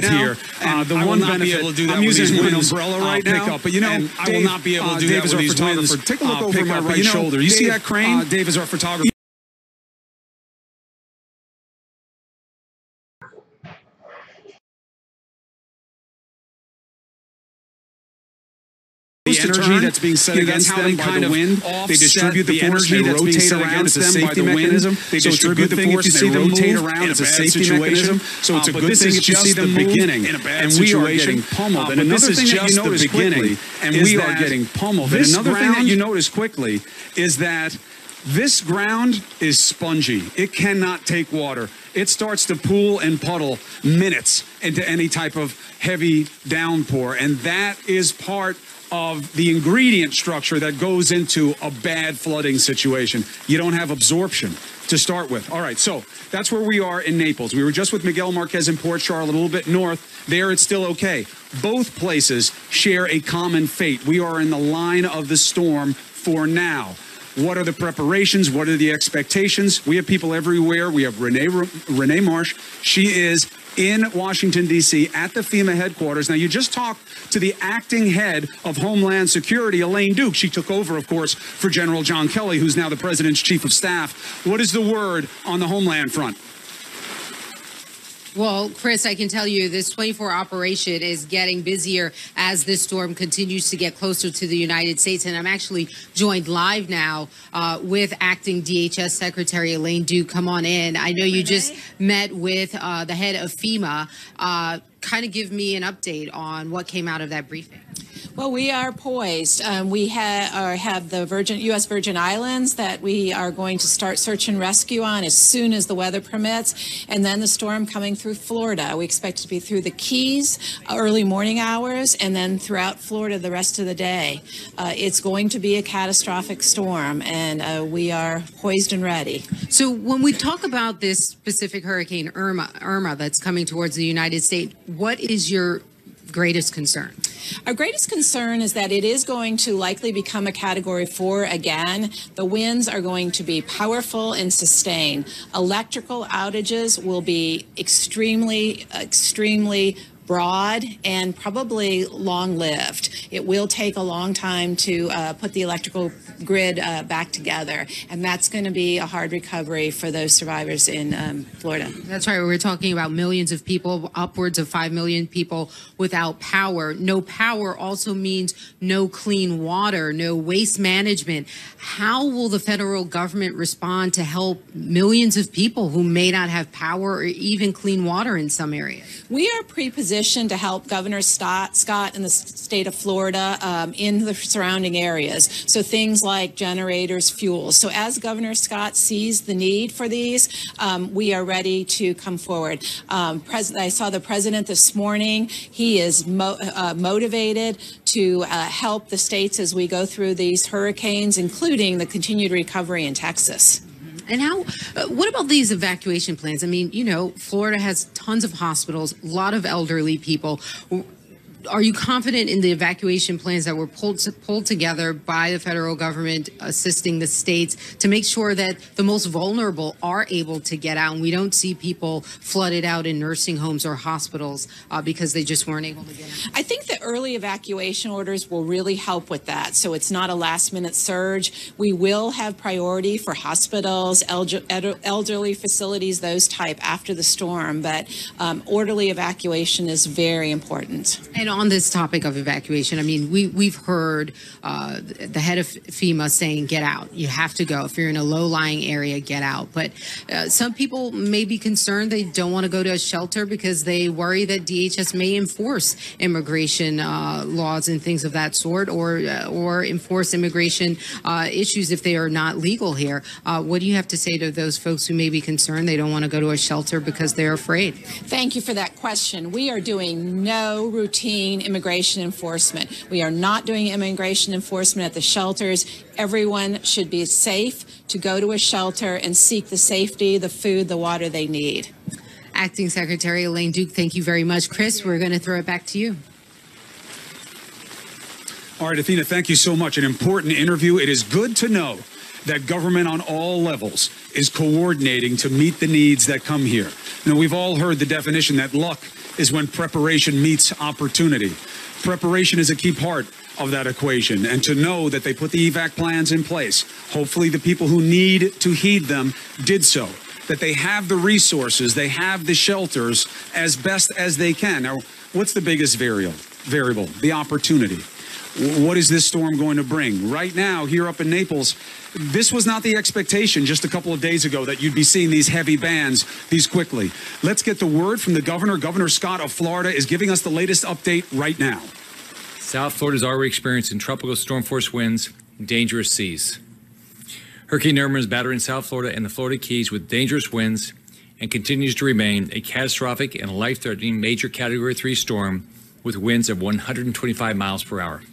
right now. Here. The one benefit, I'm using an umbrella right now, but you know, I will not be able to do Dave that with these winds. Take a look over my right shoulder. You see that crane? Dave is our photographer. The energy that's being set against them by the wind, they distribute the energy that's being set against them by the mechanism. They distribute the force and they rotate around. It's a safety mechanism. So it's a good thing if you see them beginning. And we are getting pummeled. And another thing that you notice quickly, and we are getting pummeled. And another thing that you notice quickly is that this ground is spongy. It cannot take water. It starts to pool and puddle minutes into any type of heavy downpour. And that is part of the ingredient structure that goes into a bad flooding situation. You don't have absorption to start with. All right, so that's where we are in Naples. We were just with Miguel Marquez in Port Charlotte, a little bit north. There, it's still okay. Both places share a common fate. We are in the line of the storm for now. What are the preparations? What are the expectations? We have people everywhere. We have Renee Marsh. She is in Washington, D.C. at the FEMA headquarters. Now, you just talked to the acting head of Homeland Security, Elaine Duke. She took over, of course, for General John Kelly, who's now the president's chief of staff. What is the word on the Homeland front? Well, Chris, I can tell you this 24 operation is getting busier as this storm continues to get closer to the United States. And I'm actually joined live now with acting DHS Secretary Elaine Duke. Come on in. I know you just met with the head of FEMA. Kind of give me an update on what came out of that briefing. Well, we are poised. We have the U.S. Virgin Islands that we are going to start search and rescue on as soon as the weather permits, and then the storm coming through Florida. We expect it to be through the Keys early morning hours, and then throughout Florida the rest of the day. It's going to be a catastrophic storm, and we are poised and ready. So when we talk about this specific hurricane Irma that's coming towards the United States, what is your greatest concern? Our greatest concern is that it is going to likely become a Category 4 again. The winds are going to be powerful and sustained. Electrical outages will be extremely broad and probably long-lived. It will take a long time to put the electrical grid back together, and that's going to be a hard recovery for those survivors in Florida. That's right. We're talking about millions of people, upwards of 5 million people without power. No power also means no clean water, no waste management. How will the federal government respond to help millions of people who may not have power or even clean water in some areas? We are pre-positioned to help Governor Scott in the state of Florida in the surrounding areas. So things like generators, fuels. So as Governor Scott sees the need for these, we are ready to come forward. I saw the president this morning. He is motivated to help the states as we go through these hurricanes, including the continued recovery in Texas. And what about these evacuation plans? I mean, you know, Florida has tons of hospitals, a lot of elderly people. Are you confident in the evacuation plans that were pulled together by the federal government assisting the states to make sure that the most vulnerable are able to get out and we don't see people flooded out in nursing homes or hospitals because they just weren't able to get out? I think the early evacuation orders will really help with that, so it's not a last-minute surge. We will have priority for hospitals, elderly facilities, those type after the storm, but orderly evacuation is very important. And on this topic of evacuation, I mean, we've heard the head of FEMA saying, get out. You have to go. If you're in a low-lying area, get out. But some people may be concerned. They don't want to go to a shelter because they worry that DHS may enforce immigration laws and things of that sort, or enforce immigration issues if they are not legal here. What do you have to say to those folks who may be concerned they don't want to go to a shelter because they're afraid? Thank you for that question. We are doing no routine immigration enforcement. We are not doing immigration enforcement at the shelters. Everyone should be safe to go to a shelter and seek the safety, the food, the water they need. Acting Secretary Elaine Duke, thank you very much. Chris, we're going to throw it back to you. All right, Athena, thank you so much. An important interview. It is good to know that government on all levels is coordinating to meet the needs that come here. Now, we've all heard the definition that luck is when preparation meets opportunity. Preparation is a key part of that equation, and to know that they put the evac plans in place, hopefully the people who need to heed them did so, that they have the resources, they have the shelters as best as they can. Now, what's the biggest variable? The opportunity. What is this storm going to bring? Right now, here up in Naples, this was not the expectation just a couple of days ago that you'd be seeing these heavy bands these quickly. Let's get the word from the governor. Governor Scott of Florida is giving us the latest update right now. South Florida is already experiencing tropical storm force winds and dangerous seas. Hurricane Irma is battering South Florida and the Florida Keys with dangerous winds and continues to remain a catastrophic and life-threatening major Category 3 storm with winds of 125 miles per hour.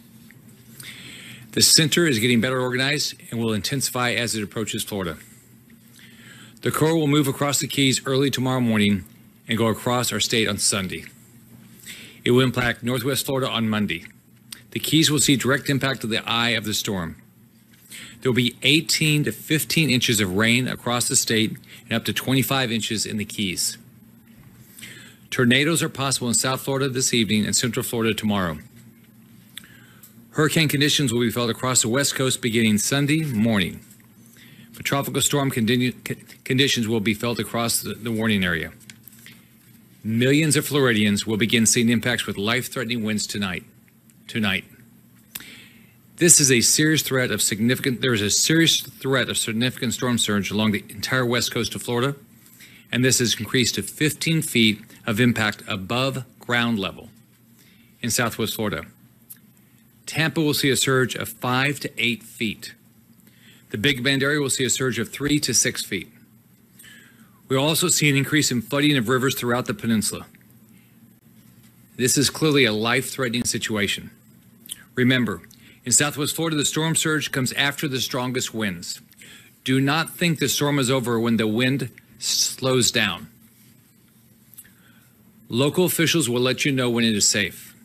The center is getting better organized and will intensify as it approaches Florida. The core will move across the Keys early tomorrow morning and go across our state on Sunday. It will impact northwest Florida on Monday. The Keys will see direct impact of the eye of the storm. There will be 18 to 15 inches of rain across the state and up to 25 inches in the Keys. Tornadoes are possible in South Florida this evening and Central Florida tomorrow. Hurricane conditions will be felt across the West Coast beginning Sunday morning. But tropical storm conditions will be felt across the warning area. Millions of Floridians will begin seeing impacts with life-threatening winds tonight. This is a serious threat of significant storm surge along the entire west coast of Florida, and this has increased to 15 feet of impact above ground level in southwest Florida. Tampa will see a surge of 5 to 8 feet. The Big Bend area will see a surge of 3 to 6 feet. We'll also see an increase in flooding of rivers throughout the peninsula. This is clearly a life-threatening situation. Remember, in southwest Florida, the storm surge comes after the strongest winds. Do not think the storm is over when the wind slows down. Local officials will let you know when it is safe.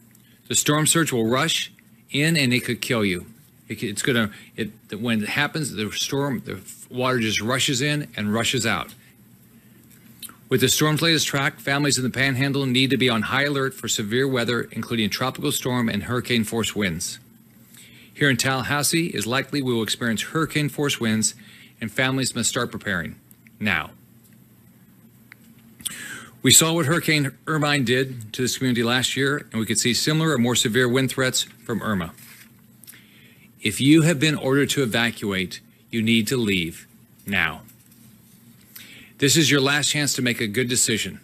The storm surge will rush in and it could kill you. When it happens, the water just rushes in and rushes out. With the storm's latest track, families in the Panhandle need to be on high alert for severe weather, including tropical storm and hurricane force winds. Here in Tallahassee, it is likely we will experience hurricane force winds, and families must start preparing now. We saw what Hurricane Irma did to this community last year, and we could see similar or more severe wind threats from Irma. If you have been ordered to evacuate, you need to leave now. This is your last chance to make a good decision.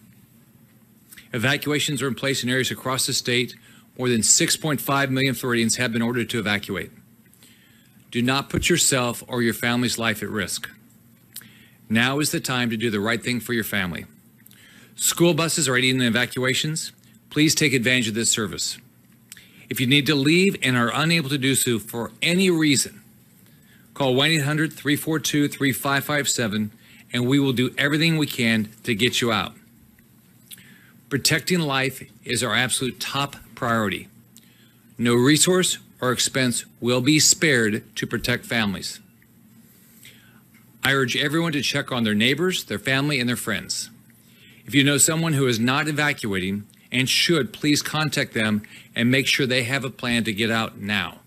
Evacuations are in place in areas across the state. More than 6.5 million Floridians have been ordered to evacuate. Do not put yourself or your family's life at risk. Now is the time to do the right thing for your family. School buses are aiding in evacuations. Please take advantage of this service. If you need to leave and are unable to do so for any reason, call 1-800-342-3557 and we will do everything we can to get you out. Protecting life is our absolute top priority. No resource or expense will be spared to protect families. I urge everyone to check on their neighbors, their family, and their friends. If you know someone who is not evacuating and should, please contact them and make sure they have a plan to get out now.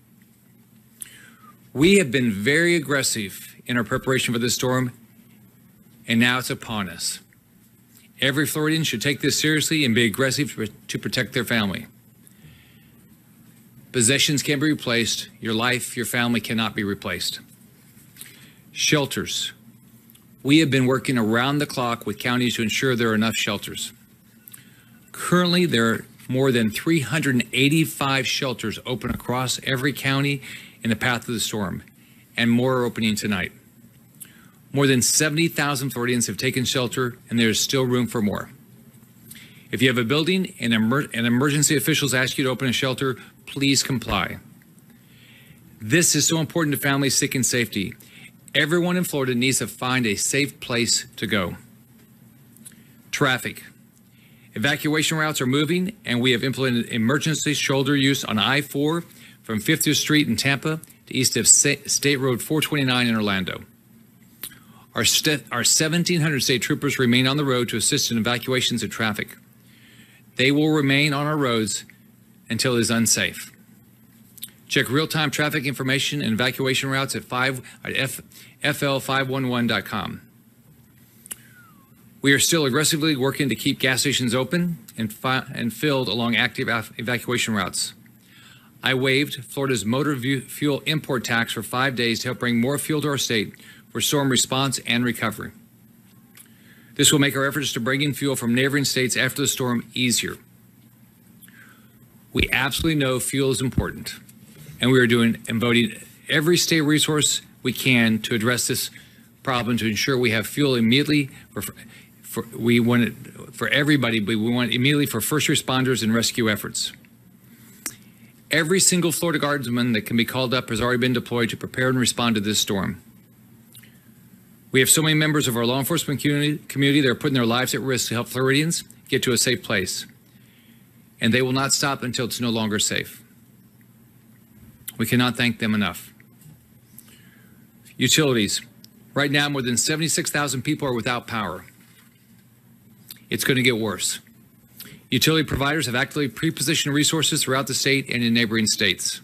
We have been very aggressive in our preparation for this storm, and now it's upon us. Every Floridian should take this seriously and be aggressive to protect their family. Possessions can be replaced. Your life, your family cannot be replaced. Shelters. We have been working around the clock with counties to ensure there are enough shelters. Currently, there are more than 385 shelters open across every county in the path of the storm, and more are opening tonight. More than 70,000 Floridians have taken shelter, and there is still room for more. If you have a building and emergency officials ask you to open a shelter, please comply. This is so important to families seeking safety. Everyone in Florida needs to find a safe place to go. Traffic. Evacuation routes are moving, and we have implemented emergency shoulder use on I-4 from 50th Street in Tampa to east of State Road 429 in Orlando. Our 1,700 state troopers remain on the road to assist in evacuations of traffic. They will remain on our roads until it is unsafe. Check real-time traffic information and evacuation routes at fl511.com. We are still aggressively working to keep gas stations open and filled along active evacuation routes. I waived Florida's motor fuel import tax for 5 days to help bring more fuel to our state for storm response and recovery. This will make our efforts to bring in fuel from neighboring states after the storm easier. We absolutely know fuel is important, and we are devoting every state resource we can to address this problem to ensure we have fuel immediately we want it for everybody, but we want it immediately for first responders and rescue efforts. Every single Florida Guardsman that can be called up has already been deployed to prepare and respond to this storm. We have so many members of our law enforcement community that are putting their lives at risk to help Floridians get to a safe place. And they will not stop until it's no longer safe. We cannot thank them enough. Utilities. Right now, more than 76,000 people are without power. It's going to get worse. Utility providers have actively pre-positioned resources throughout the state and in neighboring states.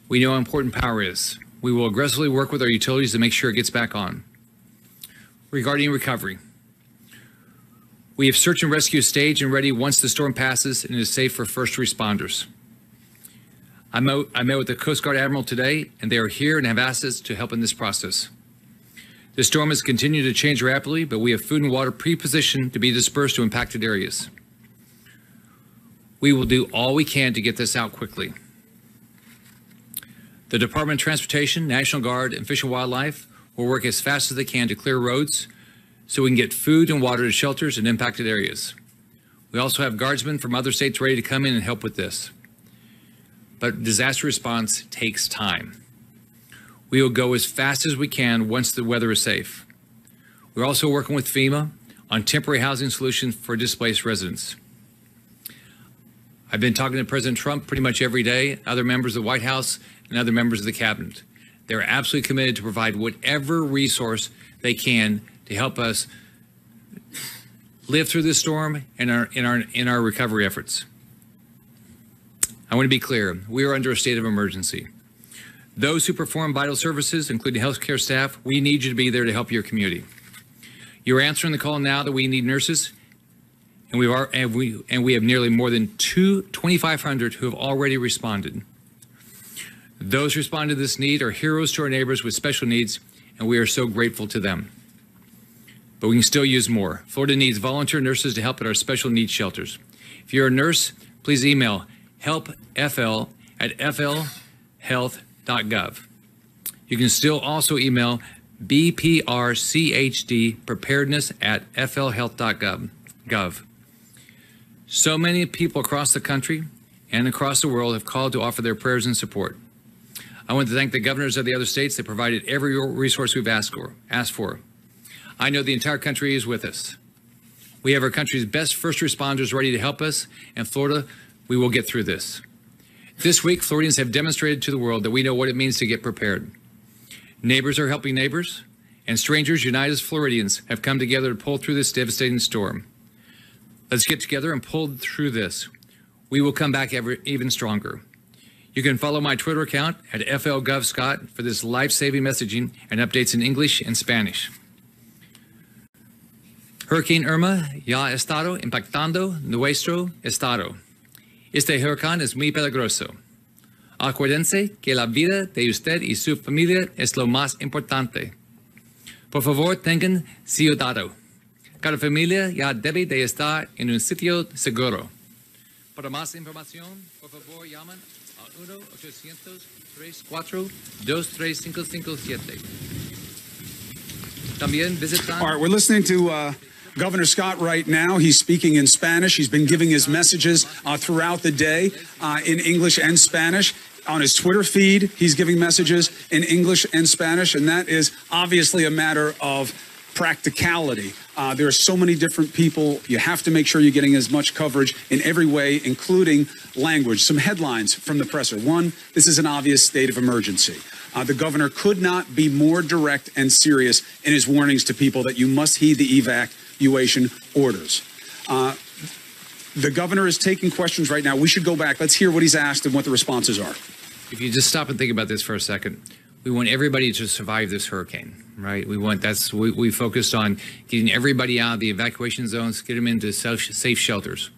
We know how important power is. We will aggressively work with our utilities to make sure it gets back on. Regarding recovery, we have search and rescue staged and ready once the storm passes and is safe for first responders. I met with the Coast Guard Admiral today, and they are here and have asked us to help in this process. The storm has continued to change rapidly, but we have food and water pre-positioned to be dispersed to impacted areas. We will do all we can to get this out quickly. The Department of Transportation, National Guard, and Fish and Wildlife will work as fast as they can to clear roads so we can get food and water to shelters in impacted areas. We also have guardsmen from other states ready to come in and help with this. But disaster response takes time. We will go as fast as we can once the weather is safe. We're also working with FEMA on temporary housing solutions for displaced residents. I've been talking to President Trump pretty much every day, other members of the White House, and other members of the cabinet. They're absolutely committed to provide whatever resource they can to help us live through this storm and in our recovery efforts. I want to be clear, we are under a state of emergency. Those who perform vital services, including healthcare staff, we need you to be there to help your community. You're answering the call now that we need nurses, and we have nearly more than 2,500 who have already responded. Those who respond to this need are heroes to our neighbors with special needs, and we are so grateful to them. But we can still use more. Florida needs volunteer nurses to help at our special needs shelters. If you're a nurse, please email helpfl@flhealth.gov. You can still also email BPRCHD preparedness@flhealth.gov. So many people across the country and across the world have called to offer their prayers and support. I want to thank the governors of the other states that provided every resource we've asked for. I know the entire country is with us. We have our country's best first responders ready to help us, and Florida, we will get through this. This week, Floridians have demonstrated to the world that we know what it means to get prepared. Neighbors are helping neighbors, and strangers united as Floridians have come together to pull through this devastating storm. Let's get together and pull through this. We will come back even stronger. You can follow my Twitter account at FLGovScott for this life-saving messaging and updates in English and Spanish. Hurricane Irma ya ha estado impactando nuestro estado. Este huracán es muy peligroso. Acuérdense que la vida de usted y su familia es lo más importante. Por favor, tengan cuidado. Cada familia ya debe de estar en un sitio seguro. Para más información, por favor, llamen al 1-800-342-3557. También visitan... All right, we're listening to Governor Scott right now. He's speaking in Spanish. He's been giving his messages throughout the day in English and Spanish. On his Twitter feed, he's giving messages in English and Spanish, and that is obviously a matter of practicality. There are so many different people. You have to make sure you're getting as much coverage in every way, including language. Some headlines from the presser. One, this is an obvious state of emergency. The governor could not be more direct and serious in his warnings to people that you must heed the evacuation orders. The governor is taking questions right now. We should go back. Let's hear what he's asked and what the responses are. If you just stop and think about this for a second, we want everybody to survive this hurricane, right? We focused on getting everybody out of the evacuation zones, get them into safe shelters.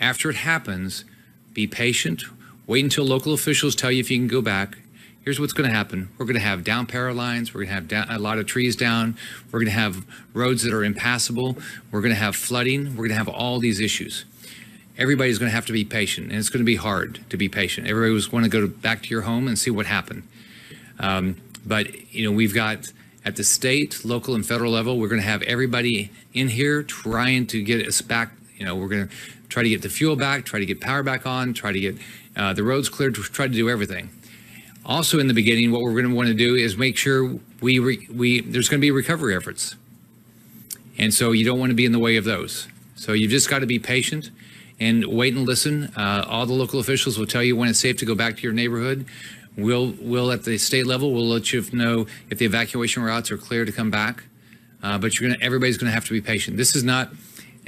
After it happens, be patient, wait until local officials tell you if you can go back. Here's what's going to happen. We're going to have down power lines. We're going to have a lot of trees down. We're going to have roads that are impassable. We're going to have flooding. We're going to have all these issues. Everybody's going to have to be patient, and it's going to be hard to be patient. Everybody was going to go back to your home and see what happened. But, you know, we've got at the state, local, and federal level, we're going to have everybody in here trying to get us back. You know, we're going to try to get the fuel back, try to get power back on, try to get the roads cleared, try to do everything. Also, in the beginning, what we're going to want to do is make sure there's going to be recovery efforts. And so you don't want to be in the way of those. So you've just got to be patient and wait and listen. All the local officials will tell you when it's safe to go back to your neighborhood. We'll at the state level, we'll let you know if the evacuation routes are clear to come back. But everybody's going to have to be patient. This is not,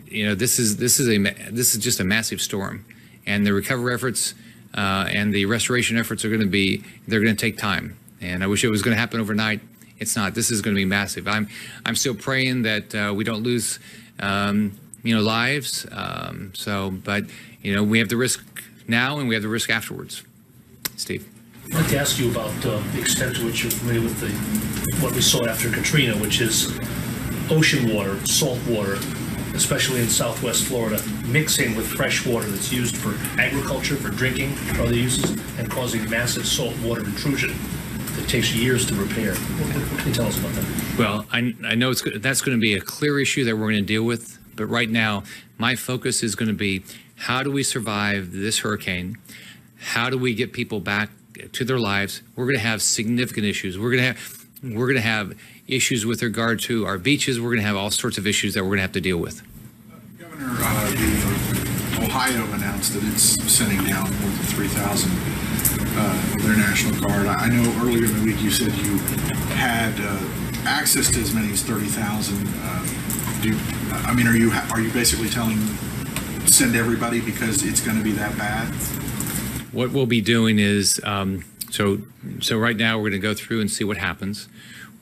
you know, this is just a massive storm, and the recovery efforts and the restoration efforts are going to they're going to take time. And I wish it was going to happen overnight. It's not. This is going to be massive. I'm still praying that we don't lose lives. But you know, we have the risk now, and we have the risk afterwards. Steve. I'd like to ask you about the extent to which you're familiar with what we saw after Katrina, which is ocean water, salt water, especially in Southwest Florida, mixing with fresh water that's used for agriculture, for drinking, for other uses, and causing massive salt water intrusion that takes years to repair. What can you tell us about that? Well, I know that's going to be a clear issue that we're going to deal with, but right now, my focus is going to be how do we survive this hurricane? How do we get people back to their lives? We're going to have significant issues. We're going to have issues with regard to our beaches. We're going to have all sorts of issues that we're going to have to deal with. Governor, Ohio announced that it's sending down more than 3,000 of their National Guard. I know earlier in the week you said you had access to as many as 30,000. Are you basically telling send everybody because it's going to be that bad? What we'll be doing is, so right now we're going to go through and see what happens.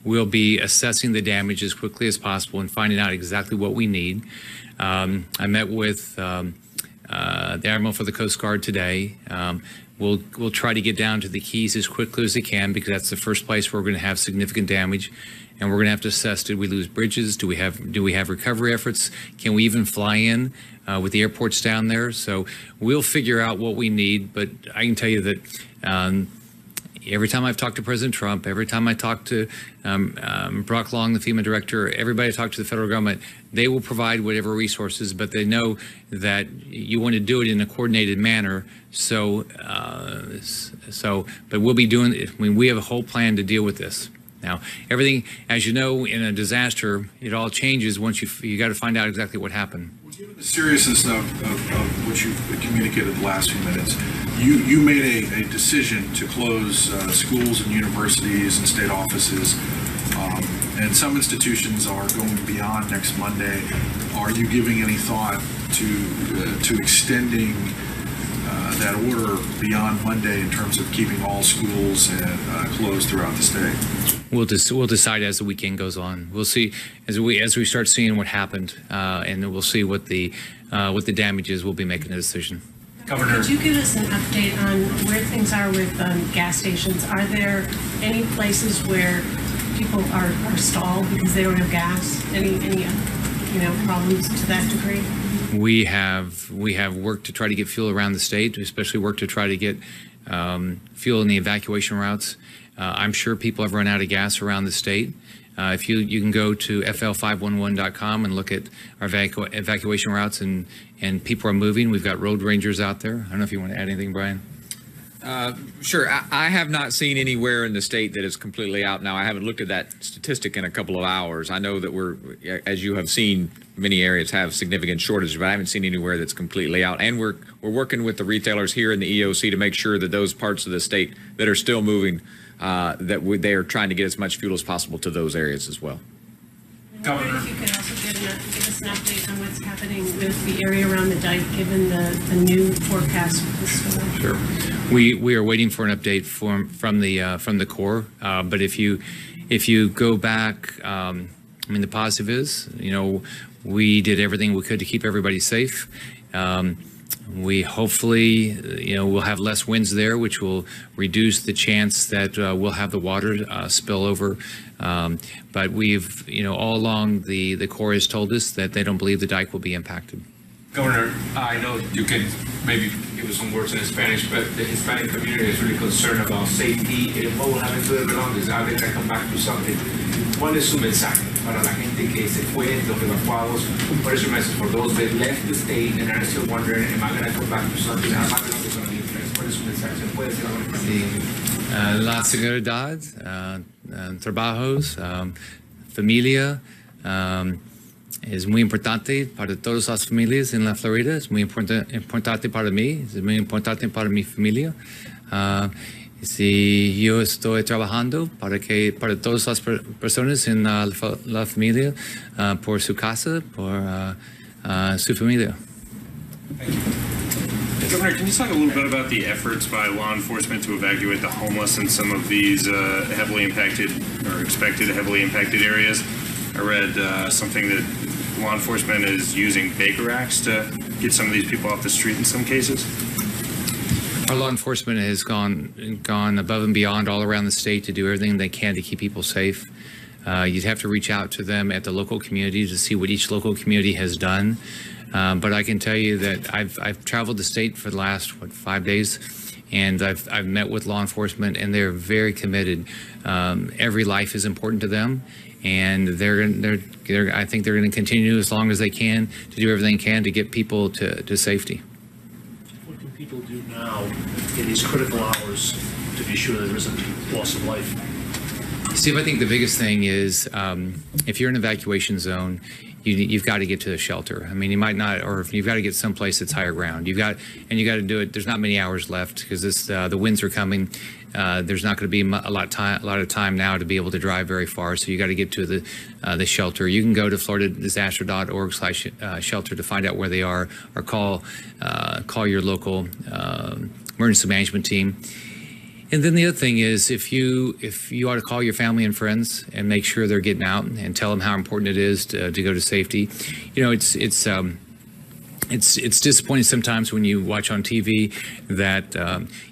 We'll be assessing the damage as quickly as possible and finding out exactly what we need. I met with the Admiral for the Coast Guard today. We'll try to get down to the Keys as quickly as we can because that's the first place where we're going to have significant damage. And we're going to have to assess, did we lose bridges? Do we have recovery efforts? Can we even fly in with the airports down there? So we'll figure out what we need. But I can tell you that every time I've talked to President Trump, every time I talk to Brock Long, the FEMA director, everybody I talk to the federal government, they will provide whatever resources, but they know that you want to do it in a coordinated manner. So but we'll be doing it. I mean, we have a whole plan to deal with this. Now, everything, as you know, in a disaster, it all changes once you got to find out exactly what happened. Well, given the seriousness of what you've communicated the last few minutes, you made a decision to close schools and universities and state offices, and some institutions are going beyond next Monday. Are you giving any thought to extending that order beyond Monday in terms of keeping all schools closed throughout the state? We'll decide as the weekend goes on. We'll see as we start seeing what happened, and then we'll see what the damage is. We'll be making a decision. Governor, could you give us an update on where things are with gas stations? Are there any places where people are stalled because they don't have gas? Any problems to that degree? We have worked to try to get fuel around the state, especially work to try to get fuel in the evacuation routes. I'm sure people have run out of gas around the state. If you can go to fl511.com and look at our evacuation routes, and people are moving. We've got road rangers out there. I don't know if you want to add anything, Brian. Sure. I have not seen anywhere in the state that is completely out now. I haven't looked at that statistic in a couple of hours. I know that we're, as you have seen, many areas have significant shortages, but I haven't seen anywhere that's completely out. And we're working with the retailers here in the EOC to make sure that those parts of the state that are still moving, they are trying to get as much fuel as possible to those areas as well. Governor, if you could also give us an update on what's happening with the area around the dike, given the new forecast with the storm. Sure. We are waiting for an update from the Corps. But if you go back, I mean, the positive is, we did everything we could to keep everybody safe. We hopefully, we'll have less winds there, which will reduce the chance that we'll have the water spill over. But we've, all along, the Corps has told us that they don't believe the dike will be impacted. Governor, I know you can maybe give us some words in Spanish, but the Hispanic community is really concerned about safety. What will happen to the belongings? Are they going to come back to something? ¿Cuál es su mensaje para la gente que se fue, los evacuados? What is your message for those that left the state and are still wondering, am I going to come back to something? Are my belongings going to be addressed? ¿Cuál es su mensaje? ¿Se puede decir algo en español? La seguridad, trabajos, familia, es muy importante para todas las familias en la Florida. Es muy importante para mí, es muy importante para mi familia. Si yo estoy trabajando para todas las personas en la familia, por su casa, por su familia. Governor, can you talk a little bit about the efforts by law enforcement to evacuate the homeless in some of these heavily impacted or expected heavily impacted areas? I read something that law enforcement is using Baker Acts to get some of these people off the street in some cases. Our law enforcement has gone above and beyond all around the state to do everything they can to keep people safe. You'd have to reach out to them at the local community to see what each local community has done. But I can tell you that I've traveled the state for the last 5 days, and I've met with law enforcement, and they're very committed. Every life is important to them, and I think they're going to continue as long as they can to do everything they can to get people to safety. What can people do now in these critical hours to be sure there isn't loss of life? Steve, I think the biggest thing is if you're in an evacuation zone, you've got to get to the shelter. I mean, you might not, or you've got to get someplace that's higher ground. You got to do it. There's not many hours left because the winds are coming. There's not going to be a lot of time now to be able to drive very far. So you got to get to the shelter. You can go to floridadisaster.org/shelter to find out where they are, or call your local emergency management team. And then the other thing is, if you ought to call your family and friends and make sure they're getting out and tell them how important it is to go to safety. It's disappointing sometimes when you watch on TV that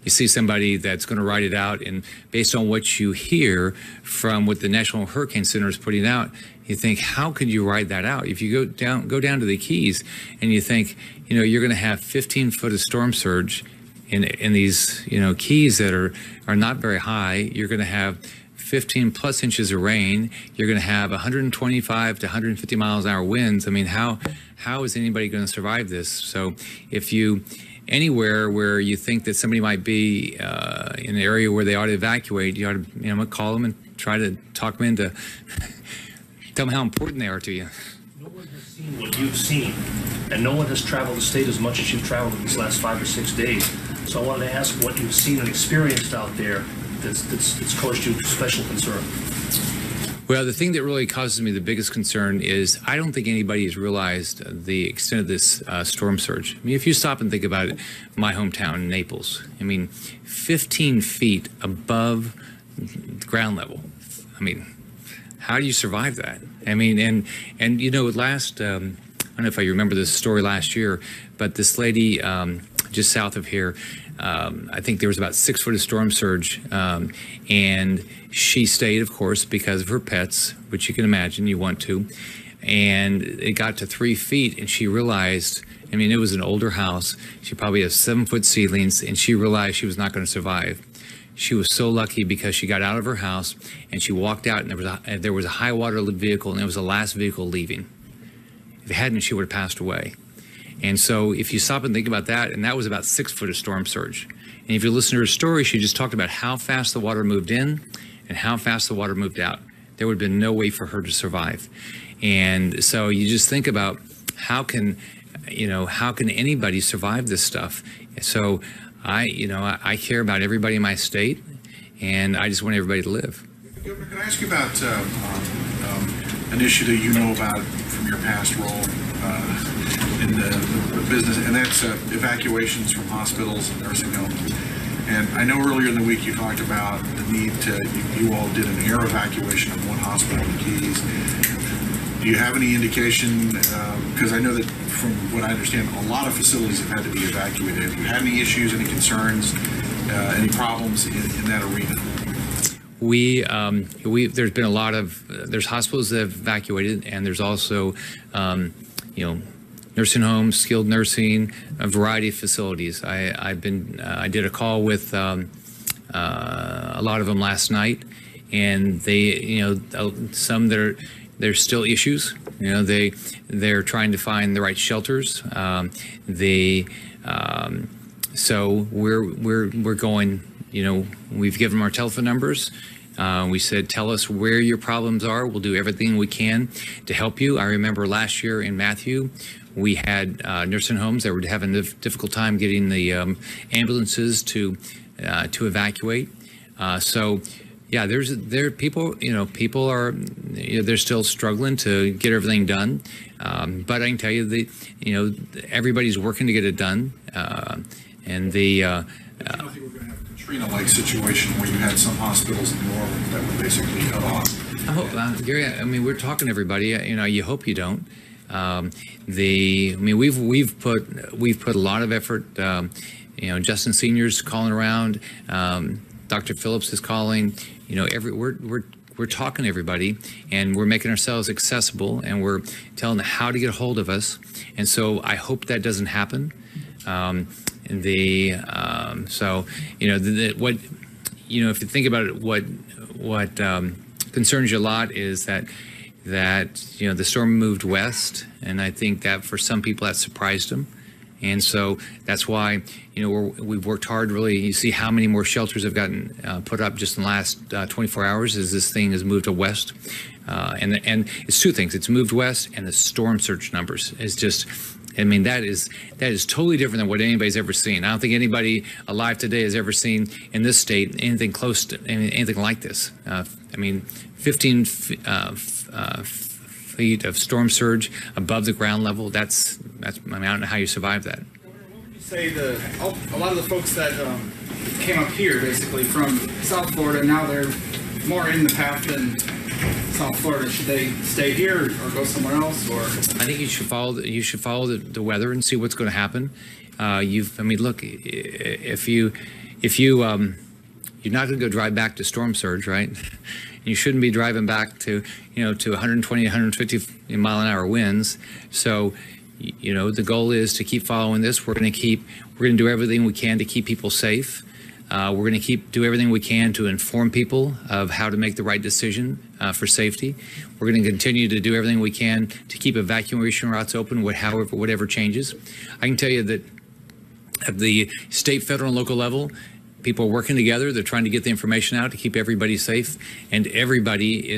you see somebody that's going to ride it out, and based on what you hear from what the National Hurricane Center is putting out, you think, how could you ride that out? If you go down to the Keys and you think, you're going to have 15 foot of storm surge in these Keys that are not very high, you're going to have 15 plus inches of rain. You're going to have 125 to 150 miles an hour winds. I mean, how is anybody going to survive this? So if anywhere where you think that somebody might be in an area where they ought to evacuate, you ought to call them and try to talk them into tell them how important they are to you. No one has seen what you've seen, and no one has traveled the state as much as you've traveled in these last 5 or 6 days. So I wanted to ask what you've seen and experienced out there that's caused you special concern. Well, the thing that really causes me the biggest concern is I don't think anybody has realized the extent of this storm surge. I mean, if you stop and think about it, my hometown, Naples, 15 feet above ground level. I mean, how do you survive that? I mean, and last, I don't know if I remember this story last year, but this lady just south of here, I think there was about 6 foot of storm surge, and she stayed, of course, because of her pets, which you can imagine you want to, and it got to 3 feet, and she realized, it was an older house, she probably has 7 foot ceilings, and she realized she was not going to survive. She was so lucky because she got out of her house and she walked out, and there was a high water vehicle, and it was the last vehicle leaving. If it hadn't, she would have passed away. And so if you stop and think about that, and that was about 6 foot of storm surge. And And if you listen to her story, she just talked about how fast the water moved in and how fast the water moved out. There would have been no way for her to survive. And so you just think about how can anybody survive this stuff? So I care about everybody in my state, and I just want everybody to live. Governor, can I ask you about an issue that you know about from your past role in the business, and that's evacuations from hospitals and nursing homes. And I know earlier in the week you talked about the need to, you all did an air evacuation of one hospital in the Keys. Do you have any indication, because I know that from what I understand, a lot of facilities have had to be evacuated. Have you had any issues, any concerns, any problems in that arena? There's been a lot of, there's hospitals that have evacuated, and there's also, nursing homes, skilled nursing, a variety of facilities. I did a call with a lot of them last night, and they, some there's still issues. They're trying to find the right shelters. So we're going. We've given them our telephone numbers. We said, tell us where your problems are. We'll do everything we can to help you. I remember last year in Matthew, we had nursing homes that were having a difficult time getting the ambulances to evacuate. So yeah, people are, they're still struggling to get everything done. But I can tell you everybody's working to get it done. And the, I don't think we're going to have a Katrina-like situation where you had some hospitals in New Orleans that were basically cut off. I hope, Gary, we're talking to everybody, you hope you don't. We've put a lot of effort, Justin Senior's calling around, Dr. Phillips is calling, we're talking to everybody, and we're making ourselves accessible, and we're telling them how to get a hold of us. And so I hope that doesn't happen. If you think about it, what concerns you a lot is that the storm moved west, and I think that for some people that surprised them. And so that's why, we've worked hard, really. You see how many more shelters have gotten put up just in the last 24 hours as this thing has moved to west. And it's two things. It's moved west, and the storm surge numbers is just, that is totally different than what anybody's ever seen. I don't think anybody alive today has ever seen in this state anything close to anything like this. 15 feet of storm surge above the ground level. That's I don't know how you survive that. What would you say a lot of the folks that came up here basically from South Florida, now they're more in the path than South Florida, should they stay here or go somewhere else? Or I think you should follow the weather and see what's going to happen. Look, if you you're not going to go drive back to storm surge, right? You shouldn't be driving back to 120, 150 mile an hour winds. So the goal is to keep following this. We're going to do everything we can to keep people safe. We're going to do everything we can to inform people of how to make the right decision for safety. We're going to continue to do everything we can to keep evacuation routes open, whatever changes. I can tell you that at the state, federal, and local level, people are working together. They're trying to get the information out to keep everybody safe, and everybody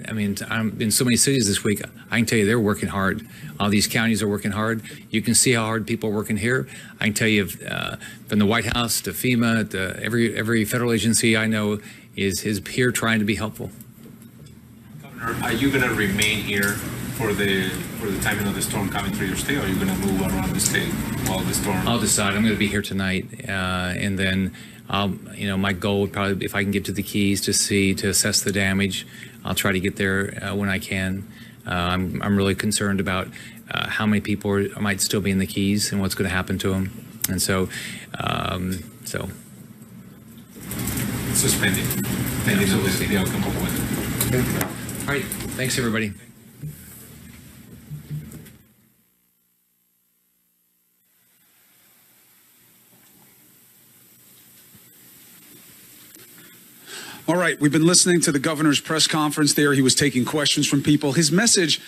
I'm in so many cities this week. I can tell you they're working hard. All these counties are working hard. You can see how hard people are working here. I can tell you from the White House to FEMA to every federal agency I know is here trying to be helpful. Governor, are you going to remain here for the timing of the storm coming through your state, or are you going to move around the state while the storm? I'll decide. I'm going to be here tonight, and then my goal would probably be, if I can get to the Keys to assess the damage, I'll try to get there when I can. I'm really concerned about how many people might still be in the Keys and what's going to happen to them, and so suspending the outcome of weather. Okay. All right. Thanks, everybody. All right, we've been listening to the governor's press conference there. He was taking questions from people. His message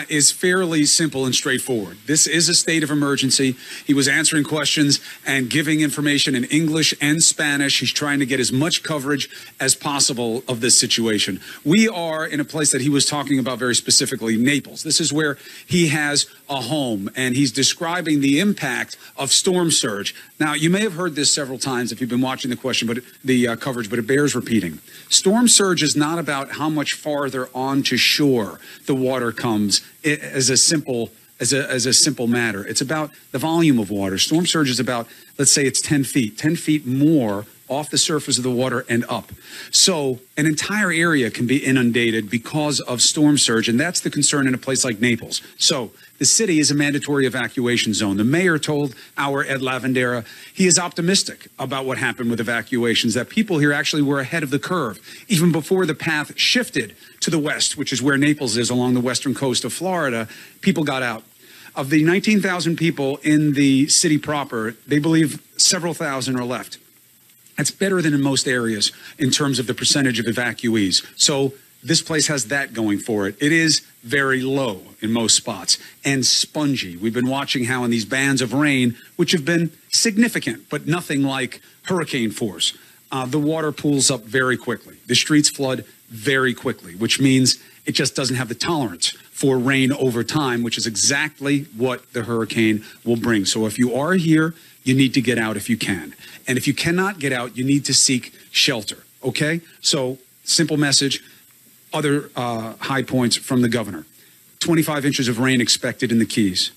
is fairly simple and straightforward. This is a state of emergency. He was answering questions and giving information in English and Spanish. He's trying to get as much coverage as possible of this situation. We are in a place that he was talking about very specifically, Naples. This is where he has a home, and he's describing the impact of storm surge. Now, you may have heard this several times if you've been watching the coverage, but it bears repeating. Storm surge is not about how much farther onto shore the water comes as a simple matter. It's about the volume of water. Storm surge is about, let's say it's 10 feet more off the surface of the water and up. So an entire area can be inundated because of storm surge, and that's the concern in a place like Naples. So the city is a mandatory evacuation zone. The mayor told our Ed Lavandera he is optimistic about what happened with evacuations, that people here actually were ahead of the curve. Even before the path shifted to the west, which is where Naples is along the western coast of Florida, people got out. Of the 19,000 people in the city proper, they believe several thousand are left. That's better than in most areas in terms of the percentage of evacuees. So this place has that going for it. It is very low in most spots and spongy. We've been watching how in these bands of rain, which have been significant, but nothing like hurricane force, the water pools up very quickly. The streets flood very quickly, which means it just doesn't have the tolerance for rain over time, which is exactly what the hurricane will bring. So if you are here, you need to get out if you can. And if you cannot get out, you need to seek shelter, okay? So simple message, other high points from the governor. 25 inches of rain expected in the Keys.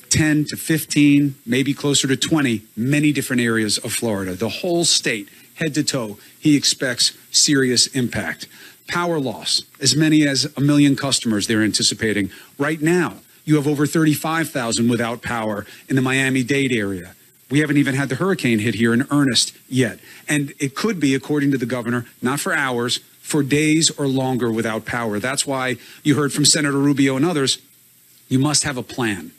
10 to 15, maybe closer to 20, many different areas of Florida. The whole state, head to toe, he expects serious impact. Power loss, as many as 1 million customers they're anticipating. Right now, you have over 35,000 without power in the Miami-Dade area. We haven't even had the hurricane hit here in earnest yet. And it could be, according to the governor, not for hours, for days or longer without power. That's why you heard from Senator Rubio and others, you must have a plan.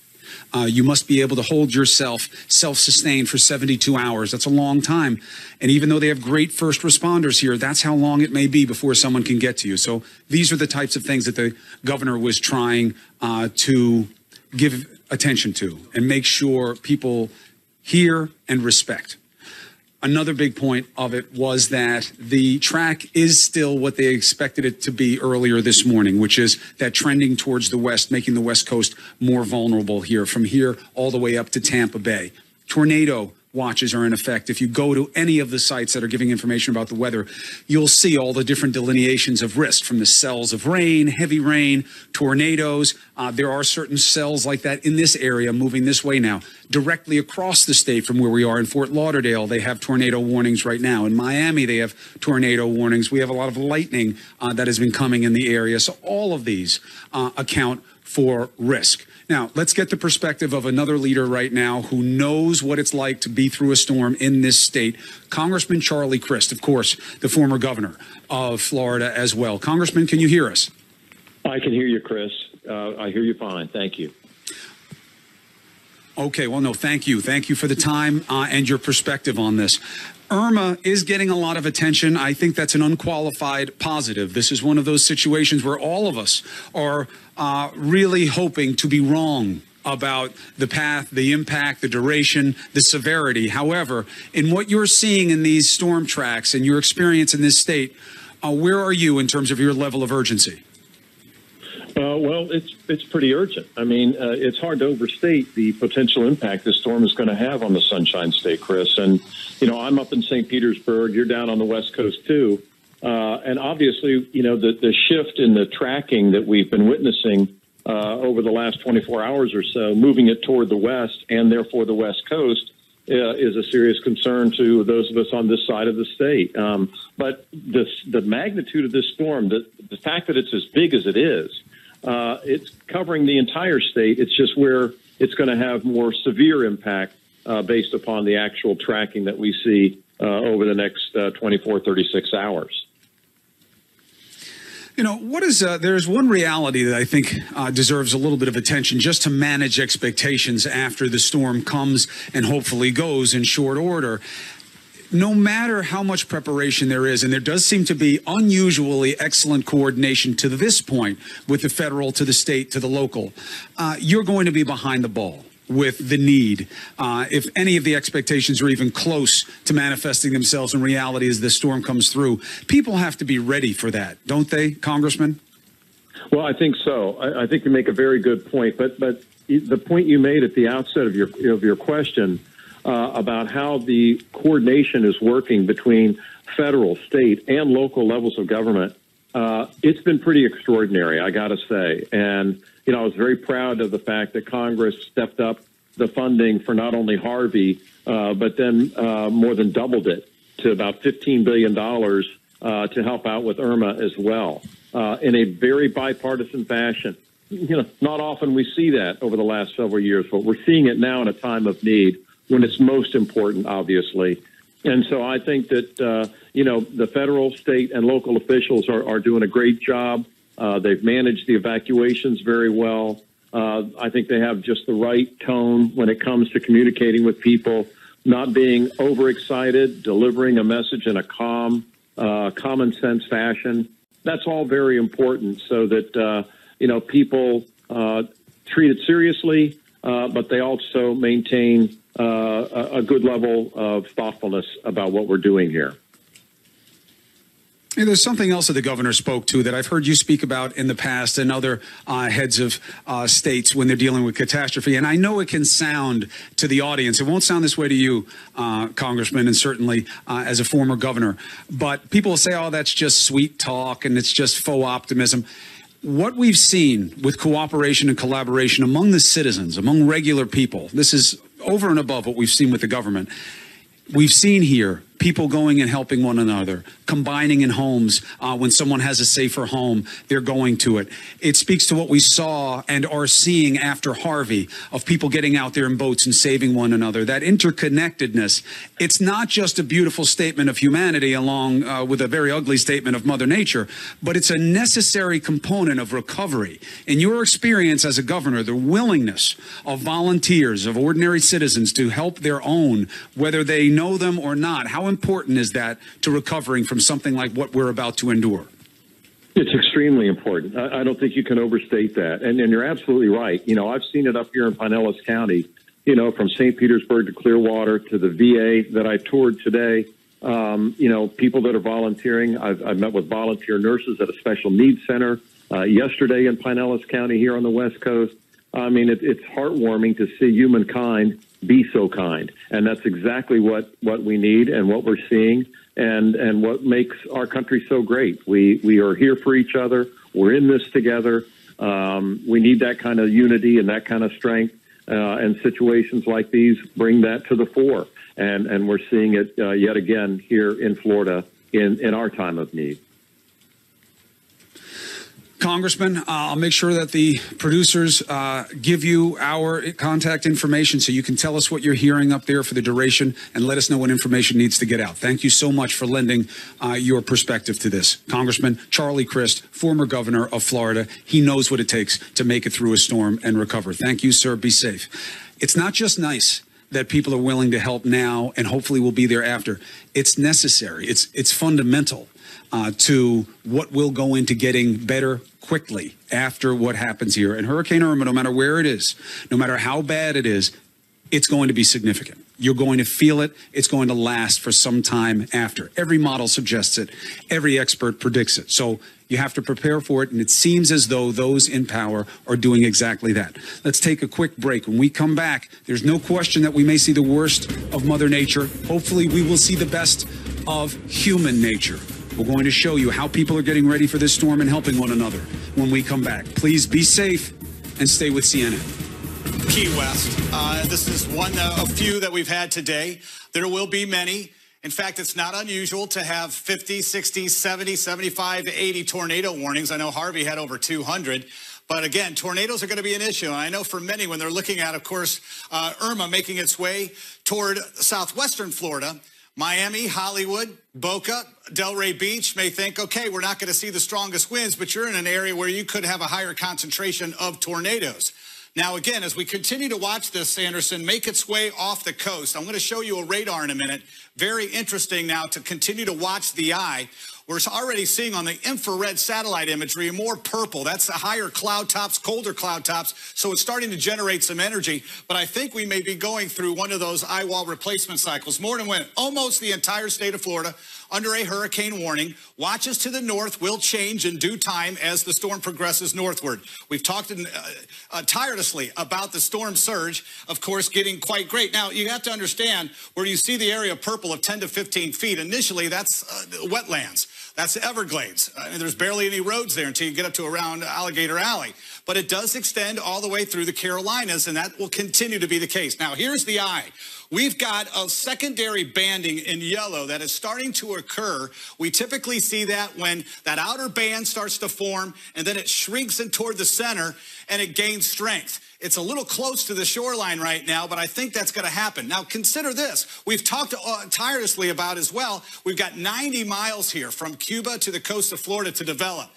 You must be able to hold yourself self-sustained for 72 hours. That's a long time. And even though they have great first responders here, that's how long it may be before someone can get to you. So these are the types of things that the governor was trying to give attention to and make sure people hear and respect. Another big point of it was that the track is still what they expected it to be earlier this morning, which is that trending towards the west, making the West Coast more vulnerable here, from here all the way up to Tampa Bay. Tornado watches are in effect. If you go to any of the sites that are giving information about the weather, you'll see all the different delineations of risk, from the cells of rain, heavy rain, tornadoes. There are certain cells like that in this area moving this way now. Directly across the state from where we are in Fort Lauderdale, they have tornado warnings right now. In Miami, they have tornado warnings. We have a lot of lightning that has been coming in the area. So all of these account for risk. Now, let's get the perspective of another leader right now who knows what it's like to be through a storm in this state, Congressman Charlie Crist, of course, the former governor of Florida as well. Congressman, can you hear us? I can hear you, Chris. I hear you fine. Thank you. Okay, well, no, thank you. Thank you for the time and your perspective on this. Irma is getting a lot of attention. I think that's an unqualified positive. This is one of those situations where all of us are really hoping to be wrong about the path, the impact, the duration, the severity. However, in what you're seeing in these storm tracks and your experience in this state, where are you in terms of your level of urgency? Well, it's pretty urgent. I mean, it's hard to overstate the potential impact this storm is going to have on the Sunshine State, Chris. And, you know, I'm up in St. Petersburg. You're down on the West Coast, too. And obviously, you know, the shift in the tracking that we've been witnessing over the last 24 hours or so, moving it toward the west and therefore the West Coast, is a serious concern to those of us on this side of the state. But the magnitude of this storm, the fact that it's as big as it is, it's covering the entire state. It's just where it's going to have more severe impact based upon the actual tracking that we see over the next 24, 36 hours. You know, what is there's one reality that I think deserves a little bit of attention, just to manage expectations after the storm comes and hopefully goes in short order. no matter how much preparation there is, and there does seem to be unusually excellent coordination to this point with the federal, to the state, to the local, you're going to be behind the ball with the need. If any of the expectations are even close to manifesting themselves in reality as this storm comes through, people have to be ready for that, don't they, Congressman? Well, I think so. I think you make a very good point. But the point you made at the outset of your question about how the coordination is working between federal, state, and local levels of government, it's been pretty extraordinary, I got to say. And, you know, I was very proud of the fact that Congress stepped up the funding for not only Harvey, but then more than doubled it to about $15 billion to help out with Irma as well, in a very bipartisan fashion. You know, not often we see that over the last several years, but we're seeing it now in a time of need when it's most important, obviously. And so I think that, you know, the federal, state, and local officials are doing a great job. They've managed the evacuations very well. I think they have just the right tone when it comes to communicating with people, not being overexcited, delivering a message in a calm, common sense fashion. That's all very important so that, you know, people treat it seriously, but they also maintain a good level of thoughtfulness about what we're doing here. And there's something else that the governor spoke to that I've heard you speak about in the past and other heads of states when they're dealing with catastrophe. And I know it can sound to the audience, it won't sound this way to you, Congressman, and certainly as a former governor, but people will say, oh, that's just sweet talk and it's just faux optimism. What we've seen with cooperation and collaboration among the citizens, among regular people, this is over and above what we've seen with the government. We've seen here people going and helping one another, combining in homes. When someone has a safer home, they're going to it. It speaks to what we saw and are seeing after Harvey of people getting out there in boats and saving one another. That interconnectedness, it's not just a beautiful statement of humanity along with a very ugly statement of Mother Nature, but it's a necessary component of recovery. In your experience as a governor, the willingness of volunteers, of ordinary citizens to help their own, whether they know them or not, how important is that to recovering from something like what we're about to endure? It's extremely important. I don't think you can overstate that. And you're absolutely right. You know, I've seen it up here in Pinellas County, you know, from St. Petersburg to Clearwater to the VA that I toured today. You know, people that are volunteering. I've met with volunteer nurses at a special needs center yesterday in Pinellas County here on the West Coast. I mean, it's heartwarming to see humankind be so kind. And that's exactly what we need and what we're seeing and what makes our country so great. We are here for each other. We're in this together. We need that kind of unity and that kind of strength. And situations like these bring that to the fore. And we're seeing it yet again here in Florida in our time of need. Congressman, I'll make sure that the producers give you our contact information so you can tell us what you're hearing up there for the duration and let us know when information needs to get out. Thank you so much for lending your perspective to this. Congressman Charlie Crist, former governor of Florida, he knows what it takes to make it through a storm and recover. Thank you, sir. Be safe. It's not just nice that people are willing to help now and hopefully will be there after. It's necessary. It's fundamental to what will go into getting better quickly after what happens here. And Hurricane Irma, no matter where it is, no matter how bad it is, it's going to be significant. You're going to feel it. It's going to last for some time after. Every model suggests it. Every expert predicts it. So you have to prepare for it. And it seems as though those in power are doing exactly that. Let's take a quick break. When we come back, there's no question that we may see the worst of Mother Nature. Hopefully we will see the best of human nature. We're going to show you how people are getting ready for this storm and helping one another when we come back. Please be safe and stay with CNN. Key West. This is one of few that we've had today. There will be many. In fact, it's not unusual to have 50, 60, 70, 75, 80 tornado warnings. I know Harvey had over 200. But again, tornadoes are going to be an issue. And I know for many, when they're looking at, of course, Irma making its way toward southwestern Florida, Miami, Hollywood, Boca, Delray Beach may think, okay, we're not going to see the strongest winds, but you're in an area where you could have a higher concentration of tornadoes. Now, again, as we continue to watch this, Anderson, make its way off the coast, I'm going to show you a radar in a minute. Very interesting now to continue to watch the eye. We're already seeing on the infrared satellite imagery more purple. That's the higher cloud tops, colder cloud tops. So it's starting to generate some energy. But I think we may be going through one of those eye wall replacement cycles. Morning wind, almost the entire state of Florida under a hurricane warning. Watches to the north will change in due time as the storm progresses northward. We've talked tirelessly about the storm surge, of course, getting quite great. Now, you have to understand where you see the area of purple of 10 to 15 feet. Initially, that's wetlands. That's the Everglades. There's barely any roads there until you get up to around Alligator Alley. But it does extend all the way through the Carolinas, and that will continue to be the case. Now, here's the eye. We've got a secondary banding in yellow that is starting to occur. We typically see that when that outer band starts to form, and then it shrinks in toward the center, and it gains strength. It's a little close to the shoreline right now, but I think that's going to happen. Now, consider this. We've talked tirelessly about as well. We've got 90 miles here from Cuba to the coast of Florida to develop.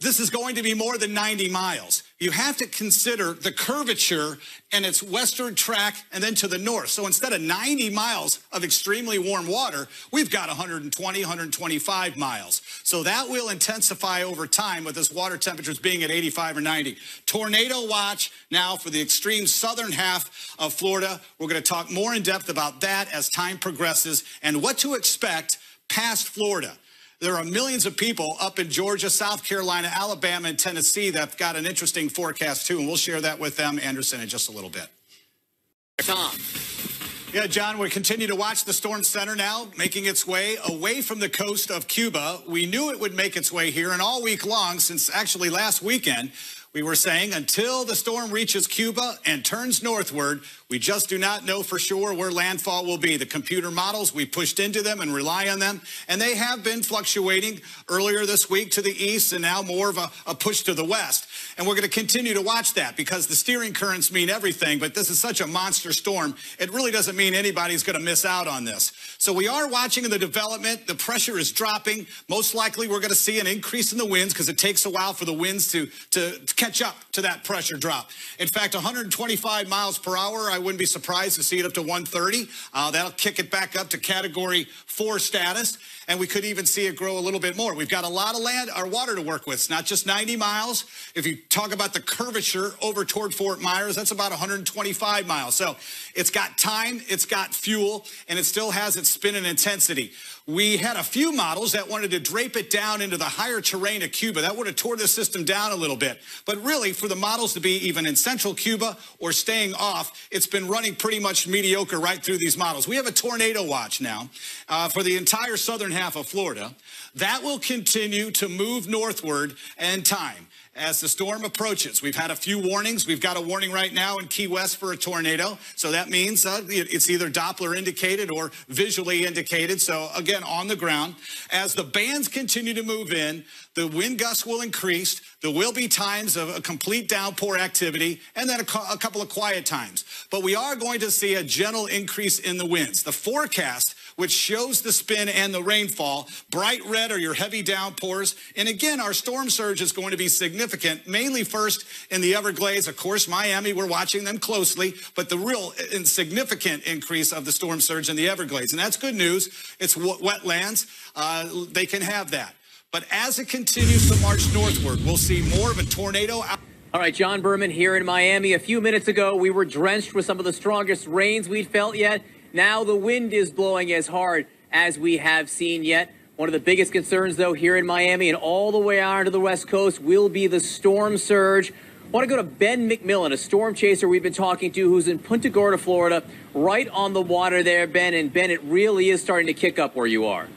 This is going to be more than 90 miles. You have to consider the curvature and its western track and then to the north. So instead of 90 miles of extremely warm water, we've got 120, 125 miles. So that will intensify over time with this water temperatures being at 85 or 90. Tornado watch now for the extreme southern half of Florida. We're going to talk more in depth about that as time progresses and what to expect past Florida. There are millions of people up in Georgia, South Carolina, Alabama, and Tennessee that have got an interesting forecast, too, and we'll share that with them, Anderson, in just a little bit. Tom. Yeah, John, we continue to watch the storm center now, making its way away from the coast of Cuba. We knew it would make its way here, and all week long, since actually last weekend, we were saying until the storm reaches Cuba and turns northward, we just do not know for sure where landfall will be. The computer models, we pushed into them and rely on them, and they have been fluctuating earlier this week to the east and now more of a push to the west. And we're going to continue to watch that because the steering currents mean everything, but this is such a monster storm, it really doesn't mean anybody's going to miss out on this. So we are watching the development. The pressure is dropping. Most likely we're going to see an increase in the winds because it takes a while for the winds to catch up to that pressure drop. In fact, 125 miles per hour, I wouldn't be surprised to see it up to 130. That'll kick it back up to Category 4 status, and we could even see it grow a little bit more. We've got a lot of land or water to work with. It's not just 90 miles. If you talk about the curvature over toward Fort Myers, that's about 125 miles. So it's got time, it's got fuel, and it still has its spin and intensity. We had a few models that wanted to drape it down into the higher terrain of Cuba. That would have tore the system down a little bit. But really, for the models to be even in central Cuba or staying off, it's been running pretty much mediocre right through these models. We have a tornado watch now for the entire southern half of Florida. That will continue to move northward in time as the storm approaches. We've had a few warnings. We've got a warning right now in Key West for a tornado. So that means it's either Doppler indicated or visually indicated. So again, on the ground, as the bands continue to move in, the wind gusts will increase. There will be times of a complete downpour activity and then a couple of quiet times. But we are going to see a gentle increase in the winds. The forecast, which shows the spin and the rainfall, bright red are your heavy downpours. And again, our storm surge is going to be significant, mainly first in the Everglades. Of course, Miami, we're watching them closely, but the real significant increase of the storm surge in the Everglades. And that's good news. It's wetlands. They can have that. But as it continues to march northward, we'll see more of a tornado. All right, John Berman here in Miami. A few minutes ago, we were drenched with some of the strongest rains we'd felt yet. Now the wind is blowing as hard as we have seen yet. One of the biggest concerns, though, here in Miami and all the way out to the West Coast will be the storm surge. I want to go to Ben McMillan, a storm chaser we've been talking to, who's in Punta Gorda, Florida, right on the water there, Ben. And, Ben, it really is starting to kick up where you are.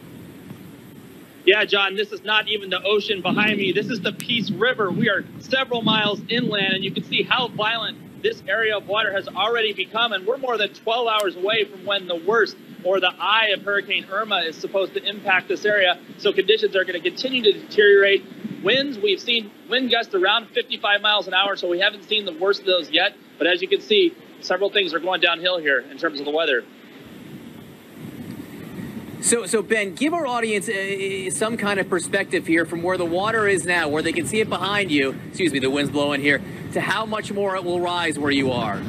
Yeah, John, this is not even the ocean behind me. This is the Peace River. We are several miles inland, and you can see how violent this area of water has already become. And we're more than 12 hours away from when the worst or the eye of Hurricane Irma is supposed to impact this area. So conditions are going to continue to deteriorate. Winds, we've seen wind gusts around 55 miles an hour, so we haven't seen the worst of those yet. But as you can see, several things are going downhill here in terms of the weather. So Ben, give our audience some kind of perspective here from where the water is now, where they can see it behind you. Excuse me, the wind's blowing here, to how much more it will rise where you are.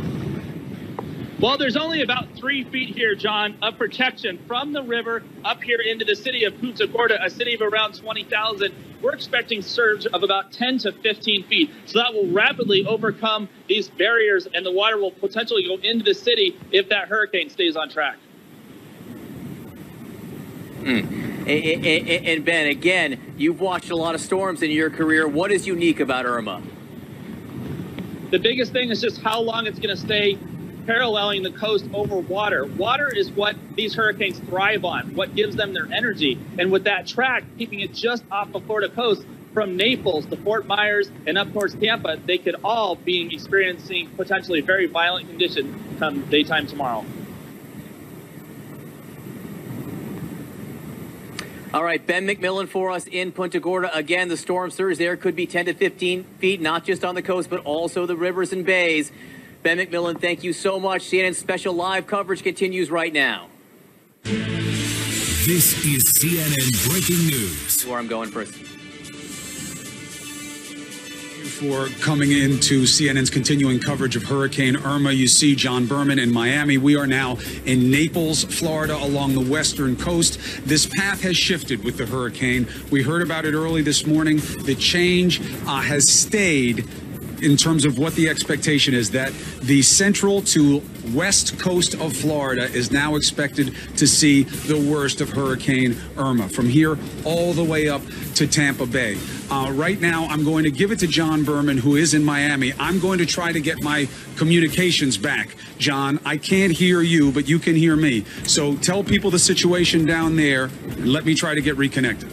Well, there's only about 3 feet here, John, of protection from the river up here into the city of Punta Gorda, a city of around 20,000. We're expecting surge of about 10 to 15 feet. So that will rapidly overcome these barriers, and the water will potentially go into the city if that hurricane stays on track. And Ben, again, you've watched a lot of storms in your career. What is unique about Irma? The biggest thing is just how long it's going to stay paralleling the coast over water. Water is what these hurricanes thrive on, what gives them their energy. And with that track, keeping it just off the Florida coast from Naples to Fort Myers and up towards Tampa, they could all be experiencing potentially very violent conditions come daytime tomorrow. All right, Ben McMillan for us in Punta Gorda. Again, the storm surge there could be 10 to 15 feet, not just on the coast, but also the rivers and bays. Ben McMillan, thank you so much. CNN's special live coverage continues right now. This is CNN Breaking News. Where I'm going first. For coming into CNN's continuing coverage of Hurricane Irma. You see John Berman in Miami. We are now in Naples, Florida, along the western coast. This path has shifted with the hurricane. We heard about it early this morning. The change has stayed in terms of what the expectation is, that the central to west coast of Florida is now expected to see the worst of Hurricane Irma, from here all the way up to Tampa Bay. Right now, I'm going to give it to John Berman, who is in Miami. I'm going to try to get my communications back. John, I can't hear you, but you can hear me. So tell people the situation down there, and let me try to get reconnected.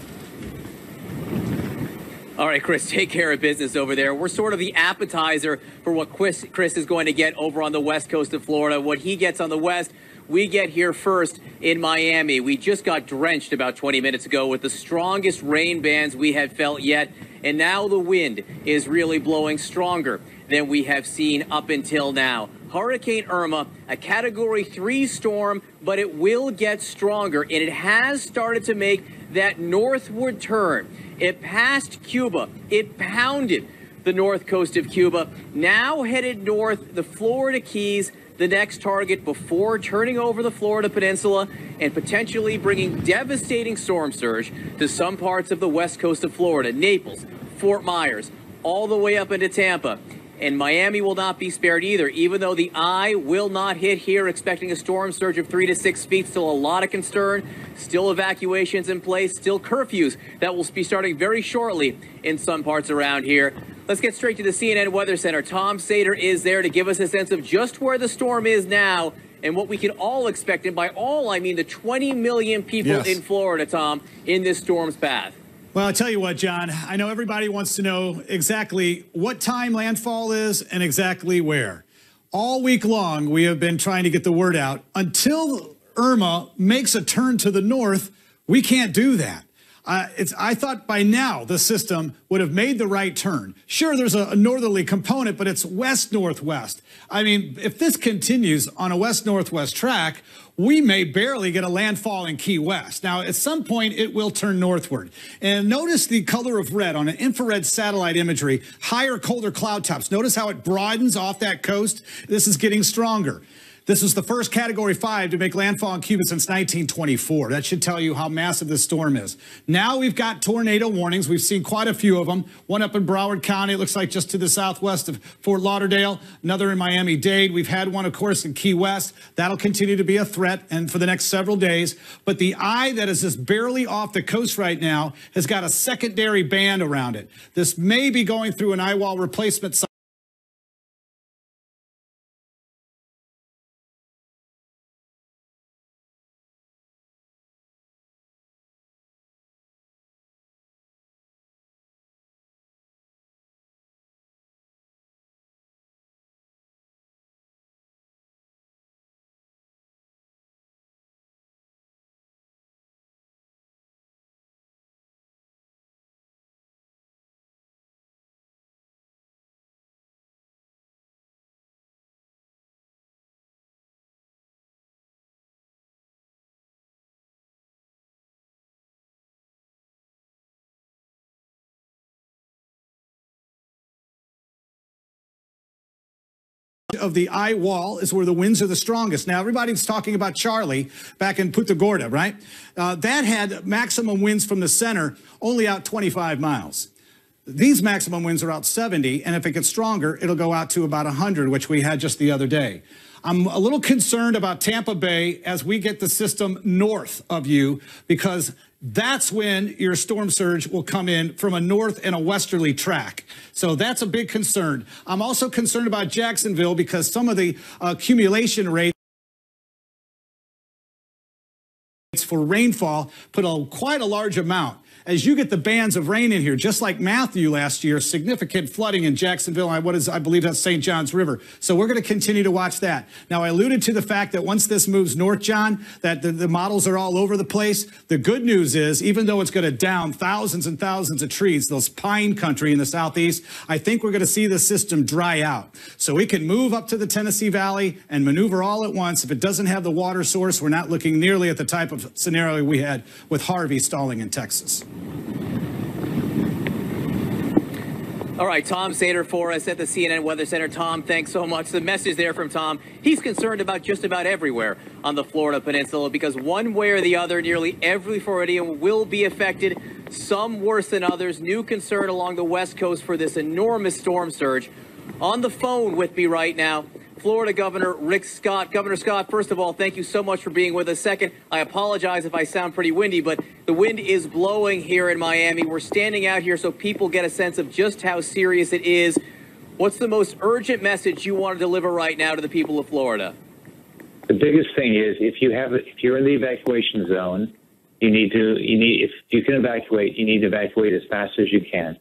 All right, Chris, take care of business over there. We're sort of the appetizer for what Chris is going to get over on the west coast of Florida. What he gets on the west, we get here first in Miami. We just got drenched about 20 minutes ago with the strongest rain bands we have felt yet. And now the wind is really blowing stronger than we have seen up until now. Hurricane Irma, a Category 3 storm, but it will get stronger. And it has started to make that northward turn. It passed Cuba. It pounded the north coast of Cuba. Now headed north, the Florida Keys, the next target before turning over the Florida Peninsula and potentially bringing devastating storm surge to some parts of the west coast of Florida, Naples, Fort Myers, all the way up into Tampa. And Miami will not be spared either, even though the eye will not hit here, expecting a storm surge of 3 to 6 feet. Still a lot of concern, still evacuations in place, still curfews that will be starting very shortly in some parts around here. Let's get straight to the CNN Weather Center. Tom Sater is there to give us a sense of just where the storm is now and what we can all expect. And by all, I mean the 20 million people in Florida, Tom, in this storm's path. Well, I'll tell you what, John, I know everybody wants to know exactly what time landfall is and exactly where. All week long, we have been trying to get the word out. Until Irma makes a turn to the north, we can't do that. I thought by now the system would have made the right turn. Sure, there's a northerly component, but it's west-northwest. I mean, if this continues on a west-northwest track, we may barely get a landfall in Key West. Now, at some point, it will turn northward. And notice the color of red on an infrared satellite imagery, higher, colder cloud tops. Notice how it broadens off that coast. This is getting stronger. This is the first Category 5 to make landfall in Cuba since 1924. That should tell you how massive this storm is. Now we've got tornado warnings. We've seen quite a few of them. One up in Broward County, it looks like just to the southwest of Fort Lauderdale. Another in Miami-Dade. We've had one, of course, in Key West. That'll continue to be a threat and for the next several days. But the eye that is just barely off the coast right now has got a secondary band around it. This may be going through an eye wall replacement of the eye wall is where the winds are the strongest. Now, everybody's talking about Charlie back in Punta Gorda, right? That had maximum winds from the center only out 25 miles. These maximum winds are out 70, and if it gets stronger, it'll go out to about 100, which we had just the other day. I'm a little concerned about Tampa Bay as we get the system north of you, because that's when your storm surge will come in from a north and a westerly track. So that's a big concern. I'm also concerned about Jacksonville because some of the accumulation rates for rainfall put quite a large amount. As you get the bands of rain in here, just like Matthew last year, significant flooding in Jacksonville, I believe that's St. Johns River. So we're going to continue to watch that. Now, I alluded to the fact that once this moves north, John, that the models are all over the place. The good news is, even though it's going to down thousands and thousands of trees, those pine country in the southeast, I think we're going to see the system dry out. So we can move up to the Tennessee Valley and maneuver all at once. If it doesn't have the water source, we're not looking nearly at the type of scenario we had with Harvey stalling in Texas. All right, Tom Sater for us at the CNN Weather Center. Tom, thanks so much. The message there from Tom, he's concerned about just about everywhere on the Florida Peninsula because one way or the other, nearly every Floridian will be affected, some worse than others. New concern along the West Coast for this enormous storm surge. On the phone with me right now, Florida Governor Rick Scott. Governor Scott, first of all, thank you so much for being with us. Second, I apologize if I sound pretty windy, but the wind is blowing here in Miami. We're standing out here so people get a sense of just how serious it is. What's the most urgent message you want to deliver right now to the people of Florida? The biggest thing is if you're in the evacuation zone, if you can evacuate, you need to evacuate as fast as you can.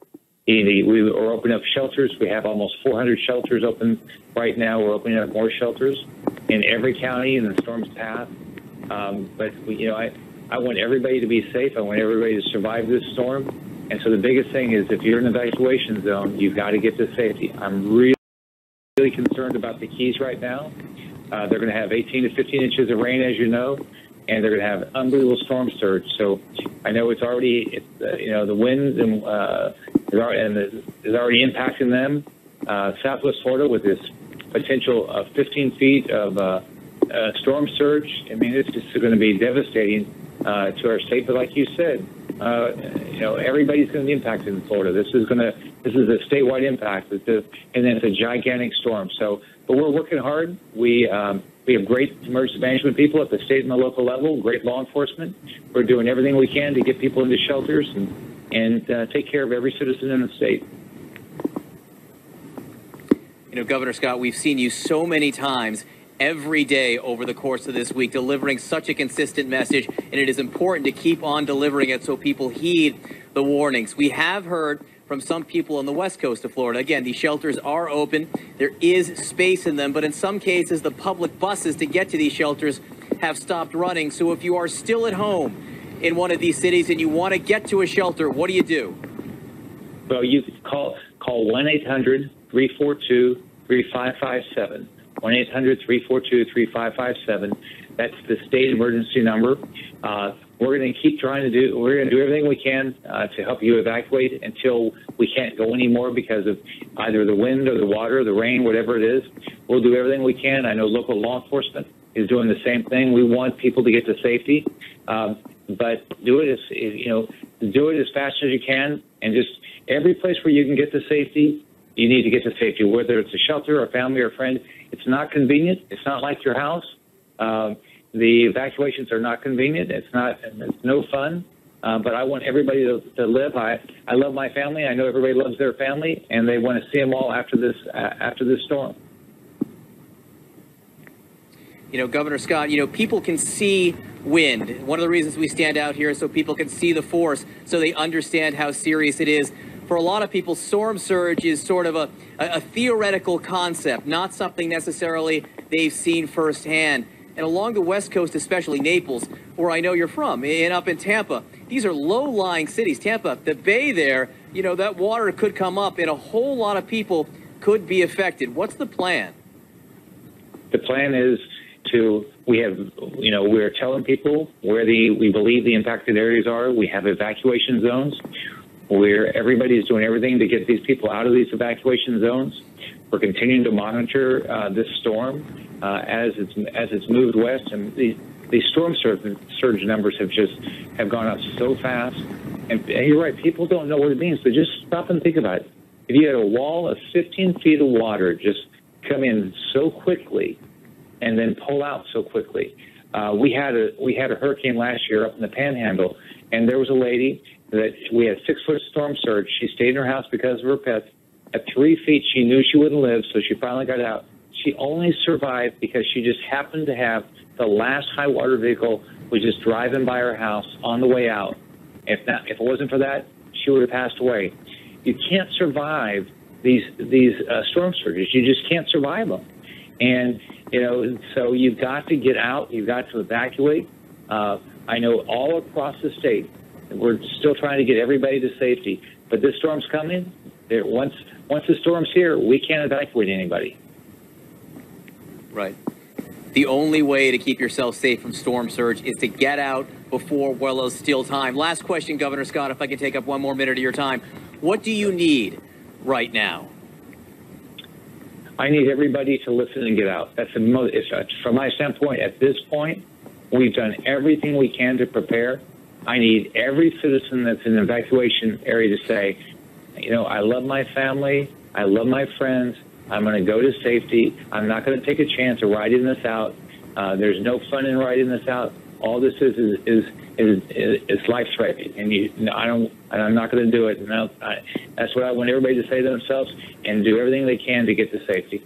We are opening up shelters. We have almost 400 shelters open right now. We're opening up more shelters in every county in the storm's path. But I want everybody to be safe. I want everybody to survive this storm. And so the biggest thing is if you're in an evacuation zone, you've got to get to safety. I'm really concerned about the Keys right now. They're going to have 18 to 15 inches of rain, as you know, and they're going to have unbelievable storm surge. So I know the winds and is already impacting them. Southwest Florida with this potential of 15 feet of storm surge. I mean, it's just going to be devastating to our state. But like you said, everybody's going to be impacted in Florida. This is a statewide impact, and it's a gigantic storm. So, but we're working hard. We have great emergency management people at the state and the local level, great law enforcement. We're doing everything we can to get people into shelters and take care of every citizen in the state. Governor Scott, we've seen you so many times every day over the course of this week delivering such a consistent message, and it is important to keep on delivering it so people heed the warnings. We have heard from some people on the west coast of Florida. Again, these shelters are open. There is space in them, but in some cases, the public buses to get to these shelters have stopped running. So if you are still at home in one of these cities and you want to get to a shelter, what do you do? Well, you call 1-800-342-3557. 1-800-342-3557. That's the state emergency number. We're going to keep we're going to do everything we can to help you evacuate until we can't go anymore because of either the wind or the water, or the rain, whatever it is. We'll do everything we can. I know local law enforcement is doing the same thing. We want people to get to safety, but do it as fast as you can, and just every place where you can get to safety, you need to get to safety, whether it's a shelter, a family, or a friend. It's not convenient. It's not like your house. The evacuations are not convenient. It's no fun. But I want everybody to live. I love my family. I know everybody loves their family, and they want to see them all after this storm. Governor Scott, people can see wind. One of the reasons we stand out here is so people can see the force, so they understand how serious it is. For a lot of people, storm surge is sort of a theoretical concept, not something necessarily they've seen firsthand. And along the West Coast, especially Naples, where I know you're from, and up in Tampa, these are low-lying cities. Tampa, the bay there, that water could come up, and a whole lot of people could be affected. What's the plan? The plan is we're telling people where we believe the impacted areas are. We have evacuation zones where everybody is doing everything to get these people out of these evacuation zones. We're continuing to monitor this storm as it's moved west, and these storm surge numbers have gone up so fast. And you're right, people don't know what it means, but just stop and think about it. If you had a wall of 15 feet of water just come in so quickly and then pull out so quickly. We had a hurricane last year up in the Panhandle, and there was a lady that we had 6-foot storm surge. She stayed in her house because of her pets. At 3 feet, she knew she wouldn't live, so she finally got out. She only survived because she just happened to have the last high water vehicle was just driving by her house on the way out. If it wasn't for that, she would have passed away. You can't survive these storm surges. You just can't survive them. And, so you've got to get out. You've got to evacuate. I know all across the state, we're still trying to get everybody to safety. But this storm's coming. Once the storm's here, we can't evacuate anybody. Right. The only way to keep yourself safe from storm surge is to get out before while there's still time. Last question, Governor Scott, if I can take up one more minute of your time. What do you need right now? I need everybody to listen and get out. That's the most. From my standpoint, at this point, we've done everything we can to prepare. I need every citizen that's in the evacuation area to say, I love my family. I love my friends. I'm going to go to safety. I'm not going to take a chance of riding this out. There's no fun in riding this out. All this is life-threatening, and I'm not going to do it. And that's what I want everybody to say to themselves and do everything they can to get to safety.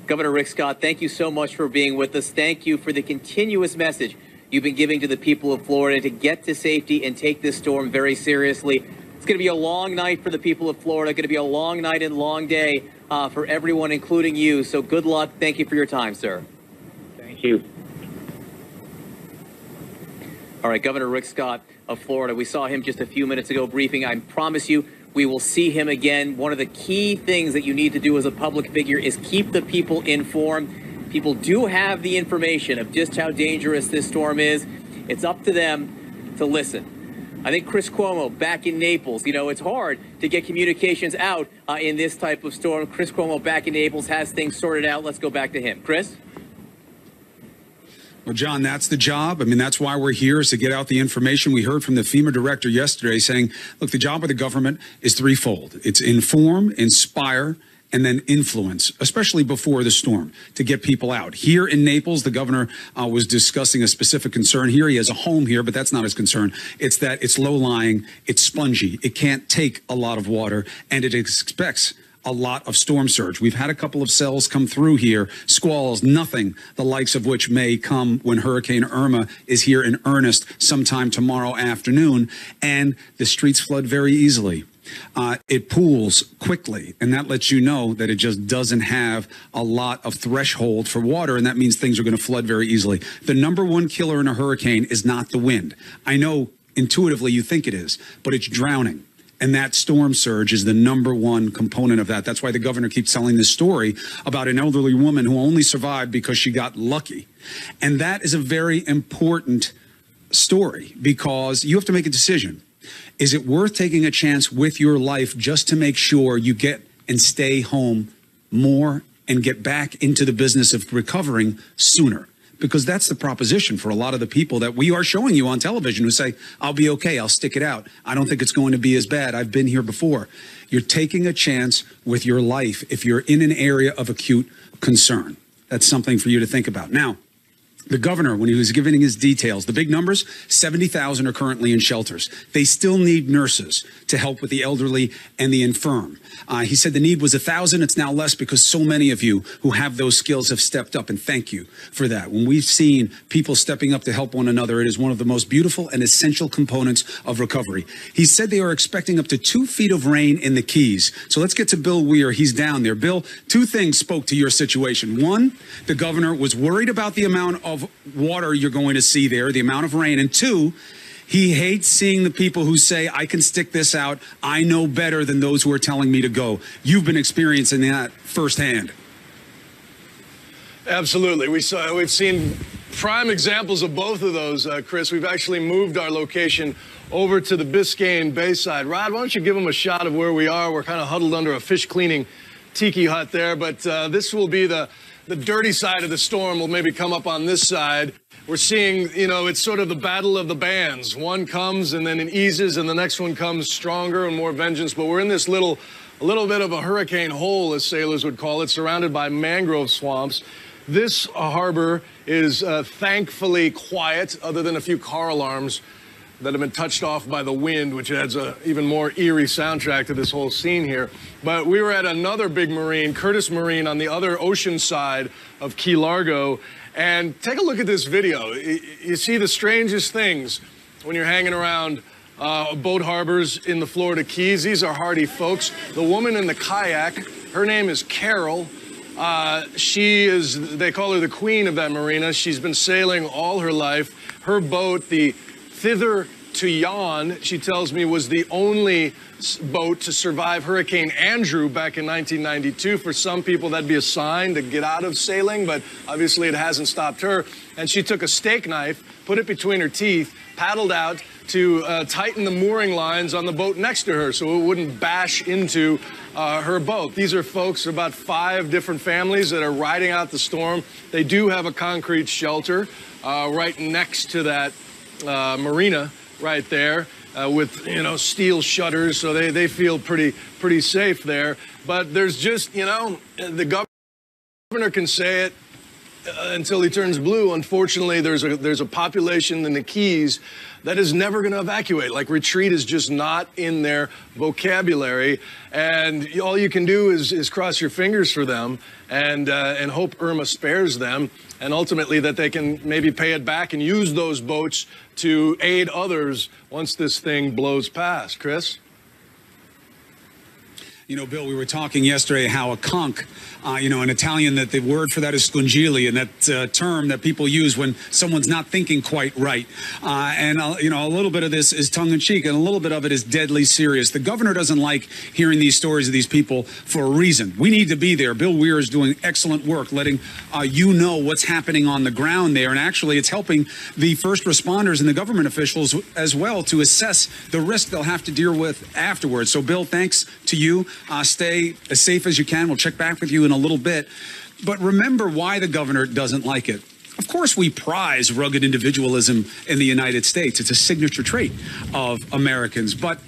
Governor Rick Scott, thank you so much for being with us. Thank you for the continuous message you've been giving to the people of Florida to get to safety and take this storm very seriously. It's going to be a long night for the people of Florida, going to be a long night and long day for everyone, including you. So good luck. Thank you for your time, sir. Thank you. All right, Governor Rick Scott of Florida. We saw him just a few minutes ago briefing. I promise you we will see him again. One of the key things that you need to do as a public figure is keep the people informed. People do have the information of just how dangerous this storm is. It's up to them to listen. I think Chris Cuomo back in Naples, it's hard to get communications out in this type of storm. Chris Cuomo back in Naples has things sorted out. Let's go back to him. Chris? Well, John, that's the job. I mean, that's why we're here, is to get out the information. We heard from the FEMA director yesterday saying, look, the job of the government is threefold. It's inform, inspire, and then influence, especially before the storm, to get people out. Here in Naples, the governor was discussing a specific concern here. He has a home here, but that's not his concern. It's that it's low-lying, it's spongy, it can't take a lot of water, and it expects a lot of storm surge. We've had a couple of cells come through here, squalls, nothing the likes of which may come when Hurricane Irma is here in earnest sometime tomorrow afternoon, and the streets flood very easily. It pools quickly, and that lets you know that it just doesn't have a lot of threshold for water, and that means things are going to flood very easily. The number one killer in a hurricane is not the wind. I know intuitively you think it is, but it's drowning. And that storm surge is the number one component of that. That's why the governor keeps telling this story about an elderly woman who only survived because she got lucky. And that is a very important story, because you have to make a decision. Is it worth taking a chance with your life just to make sure you get and stay home more and get back into the business of recovering sooner? Because that's the proposition for a lot of the people that we are showing you on television who say, I'll be okay, I'll stick it out. I don't think it's going to be as bad. I've been here before. You're taking a chance with your life if you're in an area of acute concern. That's something for you to think about. Now, the governor, when he was giving his details, the big numbers, 70,000 are currently in shelters. They still need nurses to help with the elderly and the infirm. He said the need was 1,000. It's now less because so many of you who have those skills have stepped up, and thank you for that. When we've seen people stepping up to help one another, it is one of the most beautiful and essential components of recovery. He said they are expecting up to 2 feet of rain in the Keys. So let's get to Bill Weir. He's down there. Bill, two things spoke to your situation. One, the governor was worried about the amount of water you're going to see there, the amount of rain. And two, he hates seeing the people who say, I can stick this out. I know better than those who are telling me to go. You've been experiencing that firsthand. Absolutely. We've seen prime examples of both of those, Chris. We've actually moved our location over to the Biscayne Bayside. Rod, why don't you give them a shot of where we are? We're kind of huddled under a fish cleaning tiki hut there, but this will be the dirty side of the storm. Will maybe come up on this side. We're seeing, you know, it's sort of the battle of the bands. One comes and then it eases, and the next one comes stronger and more vengeance. But we're in this a little bit of a hurricane hole, as sailors would call it, surrounded by mangrove swamps. This harbor is thankfully quiet, other than a few car alarms that have been touched off by the wind, which adds a even more eerie soundtrack to this whole scene here. But we were at another big marine, Curtis Marine, on the other ocean side of Key Largo. And take a look at this video. You see the strangest things when you're hanging around boat harbors in the Florida Keys. These are hardy folks. The woman in the kayak, her name is Carol. They call her the queen of that marina. She's been sailing all her life. Her boat, the Thither to Yon, she tells me, was the only boat to survive Hurricane Andrew back in 1992. For some people, that'd be a sign to get out of sailing, but obviously it hasn't stopped her. And she took a steak knife, put it between her teeth, paddled out to tighten the mooring lines on the boat next to her so it wouldn't bash into her boat. These are folks, about 5 different families that are riding out the storm. They do have a concrete shelter right next to that marina right there with, you know, steel shutters, so they feel pretty safe there. But there's just, you know, the governor can say it until he turns blue. Unfortunately, there's a population in the Keys that is never going to evacuate. Like, retreat is just not in their vocabulary, and all you can do is cross your fingers for them and hope Irma spares them, and ultimately that they can maybe pay it back and use those boats to aid others once this thing blows past. Chris? You know, Bill, we were talking yesterday how a conch, you know, in Italian, that the word for that is scungili, and that term that people use when someone's not thinking quite right. You know, a little bit of this is tongue-in-cheek, and a little bit of it is deadly serious. The governor doesn't like hearing these stories of these people for a reason. We need to be there. Bill Weir is doing excellent work letting you know what's happening on the ground there, and actually it's helping the first responders and the government officials as well to assess the risk they'll have to deal with afterwards. So, Bill, thanks to you. Stay as safe as you can. We'll check back with you in a little bit. But remember why the governor doesn't like it. Of course, we prize rugged individualism in the United States. It's a signature trait of Americans. But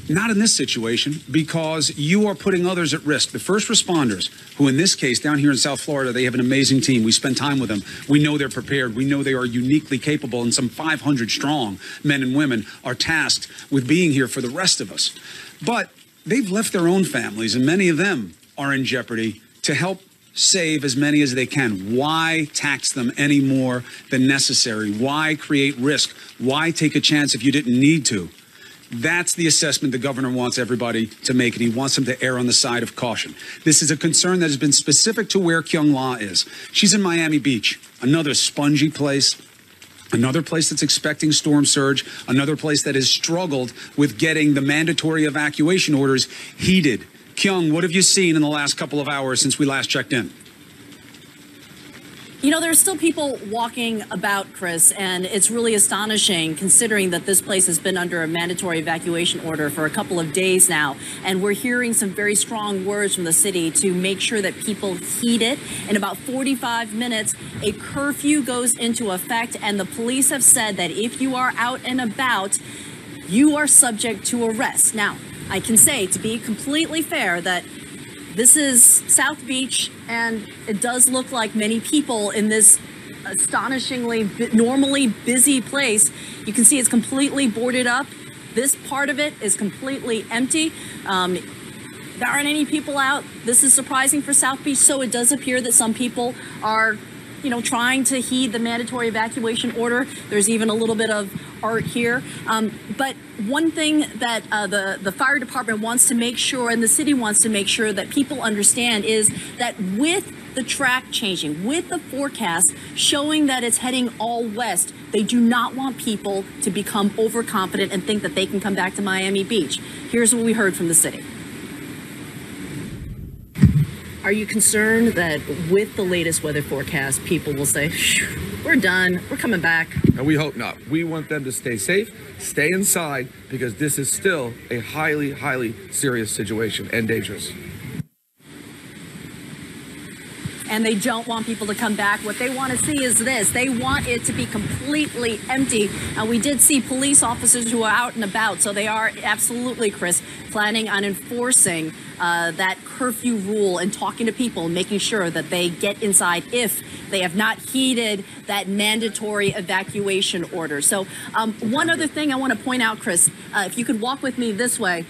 not in this situation, because you are putting others at risk. The first responders, who in this case, down here in South Florida, they have an amazing team. We spend time with them. We know they're prepared. We know they are uniquely capable, and some 500 strong men and women are tasked with being here for the rest of us. But they've left their own families, and many of them are in jeopardy, to help save as many as they can. Why tax them any more than necessary? Why create risk? Why take a chance if you didn't need to? That's the assessment the governor wants everybody to make, and he wants them to err on the side of caution. This is a concern that has been specific to where Kyung La is. She's in Miami Beach, another spongy place, another place that's expecting storm surge, another place that has struggled with getting the mandatory evacuation orders heeded. Kyung, what have you seen in the last couple of hours since we last checked in? You know, there's still people walking about, Chris, and it's really astonishing considering that this place has been under a mandatory evacuation order for a couple of days now. And we're hearing some very strong words from the city to make sure that people heed it. In about 45 minutes, a curfew goes into effect, and the police have said that if you are out and about, you are subject to arrest. Now, I can say, to be completely fair, that this is South Beach, and it does look like many people in this astonishingly normally busy place. You can see it's completely boarded up. This part of it is completely empty. There aren't any people out. This is surprising for South Beach, so it does appear that some people are, you know, trying to heed the mandatory evacuation order. There's even a little bit of art here. But one thing that the fire department wants to make sure, and the city wants to make sure that people understand, is that with the track changing, with the forecast showing that it's heading all west, they do not want people to become overconfident and think that they can come back to Miami Beach. Here's what we heard from the city. Are you concerned that with the latest weather forecast, people will say, we're done. We're coming back. And we hope not. We want them to stay safe, stay inside, because this is still a highly, highly serious situation and dangerous. And they don't want people to come back. What they want to see is this. They want it to be completely empty. And we did see police officers who are out and about. So they are absolutely, Chris, planning on enforcing that curfew rule and talking to people and making sure that they get inside if they have not heeded that mandatory evacuation order. So one other thing I want to point out, Chris, if you could walk with me this way.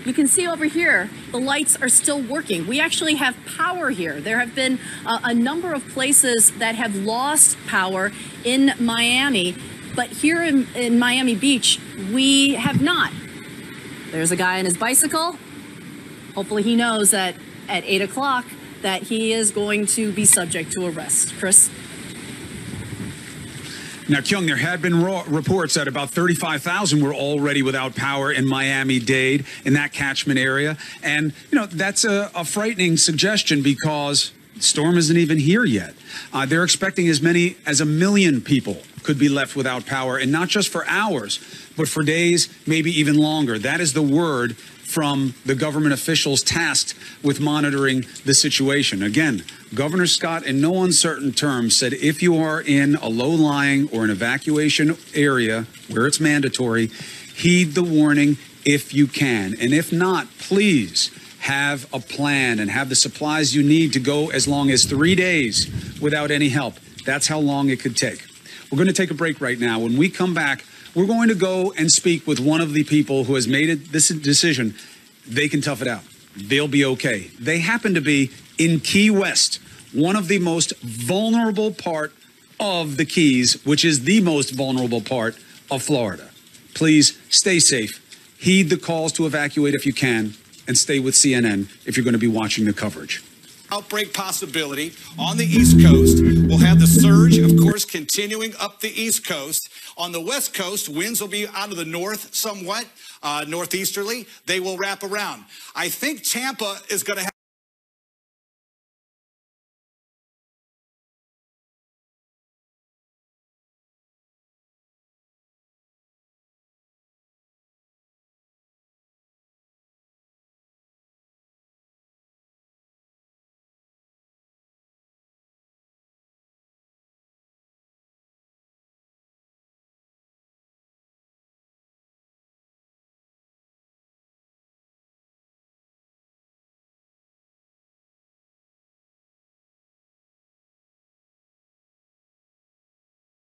You can see over here, the lights are still working. We actually have power here. There have been a number of places that have lost power in Miami, but here in Miami Beach, we have not. There's a guy on his bicycle. Hopefully he knows that at 8 o'clock that he is going to be subject to arrest. Chris? Now, Kyung, there had been reports that about 35,000 were already without power in Miami-Dade, in that catchment area. And, you know, that's a frightening suggestion because the storm isn't even here yet. They're expecting as many as 1 million people could be left without power, and not just for hours, but for days, maybe even longer. That is the word from the government officials tasked with monitoring the situation. Again, Governor Scott, in no uncertain terms, said if you are in a low-lying or an evacuation area where it's mandatory, heed the warning if you can. And if not, please have a plan and have the supplies you need to go as long as 3 days without any help. That's how long it could take. We're going to take a break right now. When we come back, we're going to go and speak with one of the people who has made this decision. They can tough it out. They'll be okay. They happen to be in Key West, one of the most vulnerable part of the Keys, which is the most vulnerable part of Florida. Please stay safe. Heed the calls to evacuate if you can, and stay with CNN if you're going to be watching the coverage. Outbreak possibility on the East Coast. We'll have the surge, of course, continuing up the East Coast. On the West Coast, winds will be out of the north somewhat, northeasterly. They will wrap around. I think Tampa is going to have